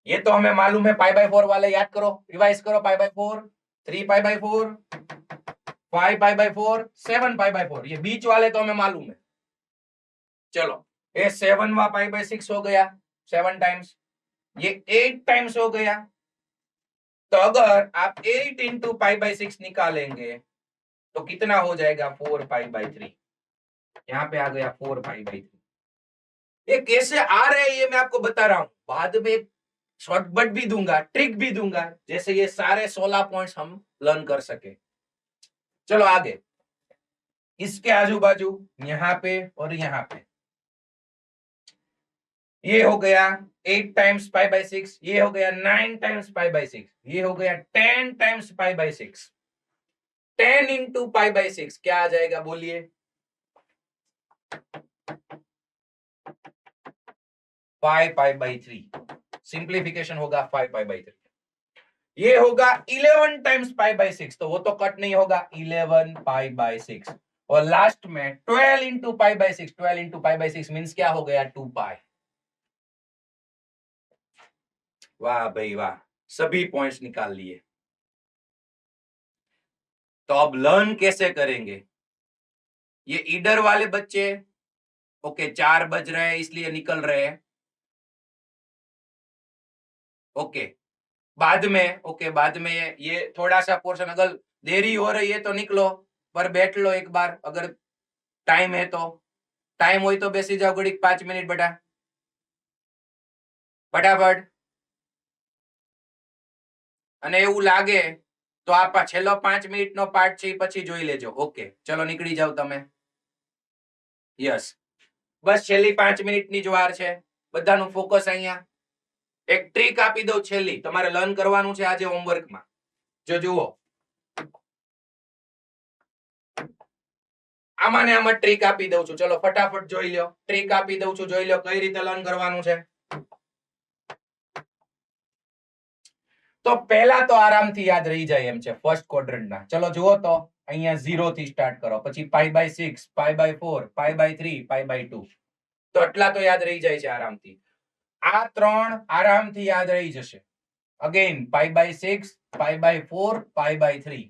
ये तो हमें मालूम है. पाई बाय 4 वाले याद करो, रिवाइज करो. Pi by 4, 3 pi by 4, 5 pi by 4, 7 pi by 4, ये बीच वाले तो हमें मालूम है. चलो ये 7वां पाई बाय 6 हो गया 7 टाइम्स, ये 8 टाइम्स हो गया. तो अगर आप 8 इंटू पाई बाय 6 निकालेंगे तो कितना हो जाएगा? 4 पाई बाय 3. यहाँ पे आ गया 4 पाई बाय 3. ये कैसे आ रहे हैं ये मैं आपको बता रहा हूं. बाद में शॉर्टकट भी दूंगा, ट्रिक भी दूंगा, जैसे ये सारे 16 पॉइंट्स हम लर्न कर सके। चलो आगे, इसके आजू बाजू यहाँ पे और यहाँ पे ये हो गया 8 टाइम्स पाई बाई 6, ये हो गया 9 टाइम्स पाई बाई 6, ये हो गया 10 times pi by 6। 10 into pi by 6 क्या आ जाएगा बोलिए? 5 पाई बाई 3। सिंप्लीफिकेशन होगा 5 पाई बाई 3। ये होगा 11 टाइम्स पाई बाई 6, तो वो तो कट नहीं होगा, 11 पाई बाई 6। और लास्ट में 12 into pi by 6, 12 into pi by 6 means क्या हो गया? 2 पाई। वाह भाई वाह, सभी पॉइंट्स निकाल लिए। तो अब लर्न कैसे करेंगे? ये ईडर वाले बच्चे ओके 4 बज रहे हैं इसलिए निकल रहे हैं, ओके बाद में, ओके बाद में ये थोड़ा सा पोर्शन अगर देरी हो रही है तो निकलो, पर बैठ लो एक बार, अगर टाइम है तो। टाइम हो तो बेसी जाओ घड़ी 5 मिनिट बेटा, फटाफट। અને એવું લાગે તો આ છેલ્લો 5 મિનિટનો પાર્ટ છે પછી જોઈ લેજો। ઓકે ચલો નીકળી જાવ તમે। યસ બસ છેલ્લી 5 મિનિટની જ વાર છે, બધાનું ફોકસ અહીંયા। એક ટ્રીક આપી દઉં છેલ્લી, તમારે લર્ન કરવાનું છે આજે હોમવર્કમાં। જો જુઓ આમાં ને આમાં ટ્રીક આપી દઉં છું, ચલો ફટાફટ જોઈ લો। ટ્રીક આપી દઉં છું, જોઈ લો કઈ રીતે લર્ન કરવાનું છે। તો પહેલા તો આરામથી યાદ રહી જાય એમ છે ફર્સ્ટ ક્વોડ્રન્ટના। ચલો જુઓ તો અહીંયા 0 થી સ્ટાર્ટ કરો, પછી pi by 6, pi by 4, pi by 3, pi by 2, તો એટલા તો યાદ રહી જાય છે આરામથી। આ ત્રણ આરામથી યાદ રહી જશે। Again pi by 6, pi by 4, pi by 3,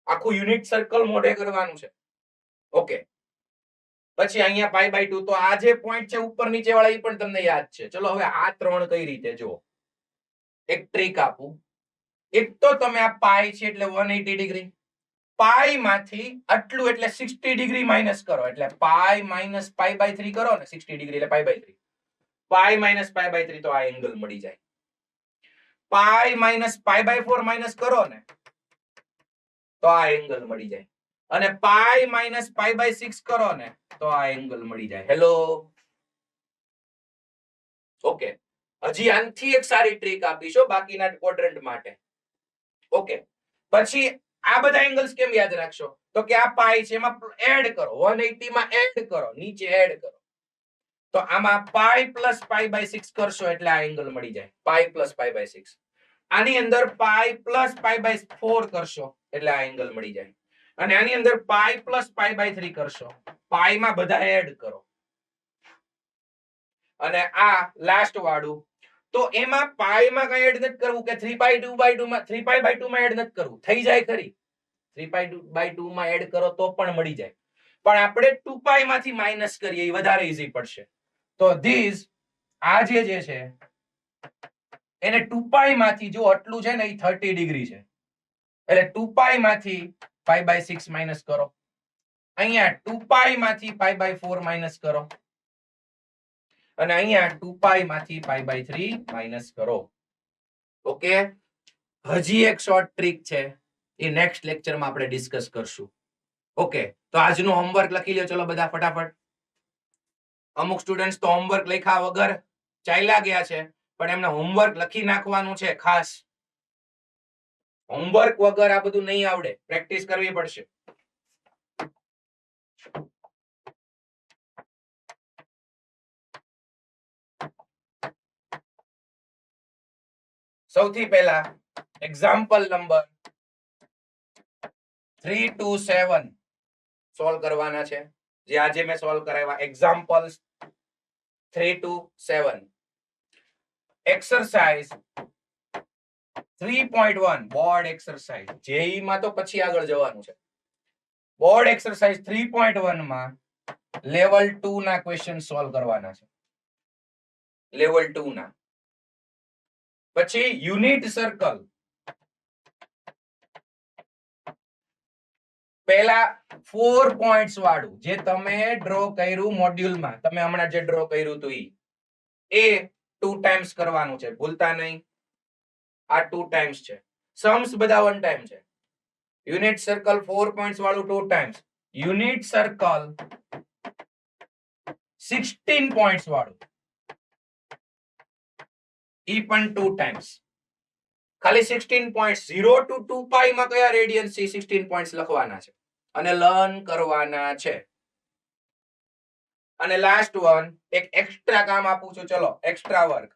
આખું યુનિટ સર્કલ મોઢે કરવાનું છે। ઓકે પછી અહીંયા પાઈ બાય 2, તો આ જે પોઈન્ટ છે ઉપર નીચે વાળા એ પણ તમને યાદ છે। ચલો હવે આ ત્રણ કઈ રીતે જુઓ, એક ટ્રીક આપું। એક તો તમે આ પાઈ છે એટલે 180 ડિગ્રી, પાઈ માંથી આટલું એટલે 60 ડિગ્રી માઈનસ કરો, એટલે પાઈ માઈનસ પાઈ બાય 3 કરો ને 60 ડિગ્રી એટલે pi by 3, pi minus pi by 3 તો આ એંગલ મળી જાય। Pi minus pi by 4 minus કરો ને તો આ એંગલ મળી જાય, અને પાઈ માઈનસ પાઈ બાય 6 કરો ને તો આ એંગલ મળી જાય। હેલો ઓકે હજી આનથી એક સારી ટ્રીક આપીશું બાકીના ક્વોડ્રન્ટ માટે। ઓકે પછી આ બધા એંગલ્સ કેમ યાદ રાખશો? તો કે આ પાઈ છે એમાં એડ કરો, 180 માં એડ કરો, નીચે એડ કરો, તો આમાં પાઈ પ્લસ પાઈ બાય 6 કરશો એટલે આ એંગલ મળી જાય, પાઈ પ્લસ પાઈ બાય 6। આની અંદર પાઈ પ્લસ પાઈ બાય 4 કરશો એટલે આ એંગલ મળી જાય, અને આની અંદર પાઈ પ્લસ પાઈ બાય 3 કરશો, પાઈ માં બધા એડ કરો, અને આ લાસ્ટ વાળું તો એમાં પાઈ માં કઈ એડ નથી કરવું કે 3π/2 માં 3π/2 માં એડ નથી કરવું, થઈ જાય ખરી 3π/2 માં એડ કરો તો પણ મળી જાય, પણ આપણે 2π માંથી માઈનસ કરીએ એ વધારે ઈઝી પડશે। તો ધીસ આ જે છે એને 2π માંથી જો આટલું છે ને એ 30 ડિગ્રી છે, એટલે 2π માંથી પાઈ બાય 6 માઈનસ કરો, અહીંયા 2π માંથી પાઈ બાય 4 માઈનસ કરો, અને અહીંયા 2π માંથી પાઈ બાય 3 માઈનસ કરો। ઓકે હજી એક શોર્ટ ટ્રીક છે એ નેક્સ્ટ લેક્ચરમાં આપણે ડિસ્કસ કરશું। ઓકે તો આજનું હોમવર્ક લખી લ્યો ચલો બધા ફટાફટ। અમુક સ્ટુડન્ટ્સ તો હોમવર્ક લખ્યા વગર ચાલ્યા ગયા છે, પણ એમને હોમવર્ક લખી નાખવાનું છે ખાસ। હોમવર્ક વગર આ બધું નહીં આવડે, પ્રેક્ટિસ કરવી પડશે। સૌથી પહેલા એક્ઝામ્પલ નંબર 3 to 7 સોલ્વ કરવાના છે, જે આજે મેં સોલ્વ કરાવ્યા examples 3 to 7। Exercise 3.1 board exercise, JEE માં તો પછી આગળ જવાનું છે। બોર્ડ એક્સરસાઇઝ 3.1 માં લેવલ 2 ના ક્વેશ્ચન સોલ્વ કરવાના છે, લેવલ 2 ના। પછી યુનિટ સર્કલ પહેલા 4 પોઈન્ટ્સ વાળું જે તમે ડ્રો કર્યું મોડ્યુલમાં, તમે હમણાં જે ડ્રો કર્યું હતું એ 2 ટાઈમ્સ કરવાનું છે, ભૂલતા નહીં. આ 2 ટાઈમ્સ છે. સમ્સ બધા 1 ટાઈમ છે. યુનિટ સર્કલ 4 પોઈન્ટ્સ વાળું 2 ટાઈમ્સ, યુનિટ સર્કલ 16 પોઈન્ટ્સ વાળું ઈ પણ 2 ટાઈમ્સ. ખાલી 16 પોઈન્ટ્સ 0 to 2 પાઈ માં કયા રેડિયન્સ છે 16 પોઈન્ટ્સ લખવાના છે અને લર્ન કરવાના છે. અને લાસ્ટ વન એક એક્સ્ટ્રા કામ આપું છું, ચલો એક્સ્ટ્રા વર્ક.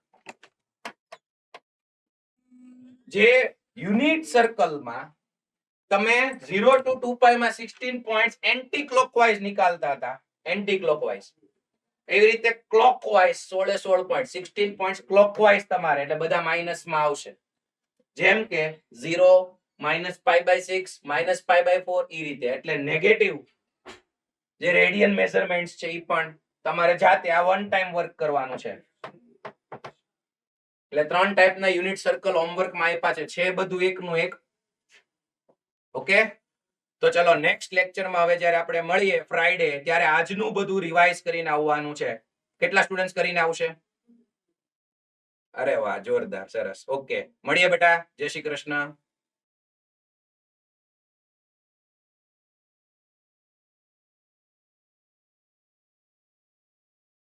જે યુનિટ સર્કલમાં તમે 0 to 2 પાઈ માં 16 પોઈન્ટ્સ એન્ટી ક્લોકવાઇઝ નીકાળતા હતા, એન્ટી ક્લોકવાઇઝ, એવી રીતે ક્લોકવાઇઝ 16 પોઈન્ટ 16 પોઈન્ટ્સ ક્લોકવાઇઝ તમારે, એટલે બધા માઈનસ માં આવશે. જેમ કે 0 -π/6 -π/4 ઈ રીતે. એટલે નેગેટિવ જે રેડિયન મેઝરમેન્ટ્સ છે ઈ પણ તમારે જાતે આ વન ટાઈમ વર્ક કરવાનું છે. એટલે 3 ટાઈપના યુનિટ સર્કલ હોમવર્ક માં આપ્યા છે બધું એકનું એક. ઓકે, તો ચલો નેક્સ્ટ લેક્ચરમાં હવે જ્યારે આપણે મળીએ ફ્રાઈડે, ત્યારે આજનું બધું રિવાઇઝ કરીને આવવાનું છે. કેટલા સ્ટુડન્ટ્સ કરીને આવશે? અરે વાહ, જોરદાર, સરસ. ઓકે, મળીએ બેટા. જય શ્રી કૃષ્ણ.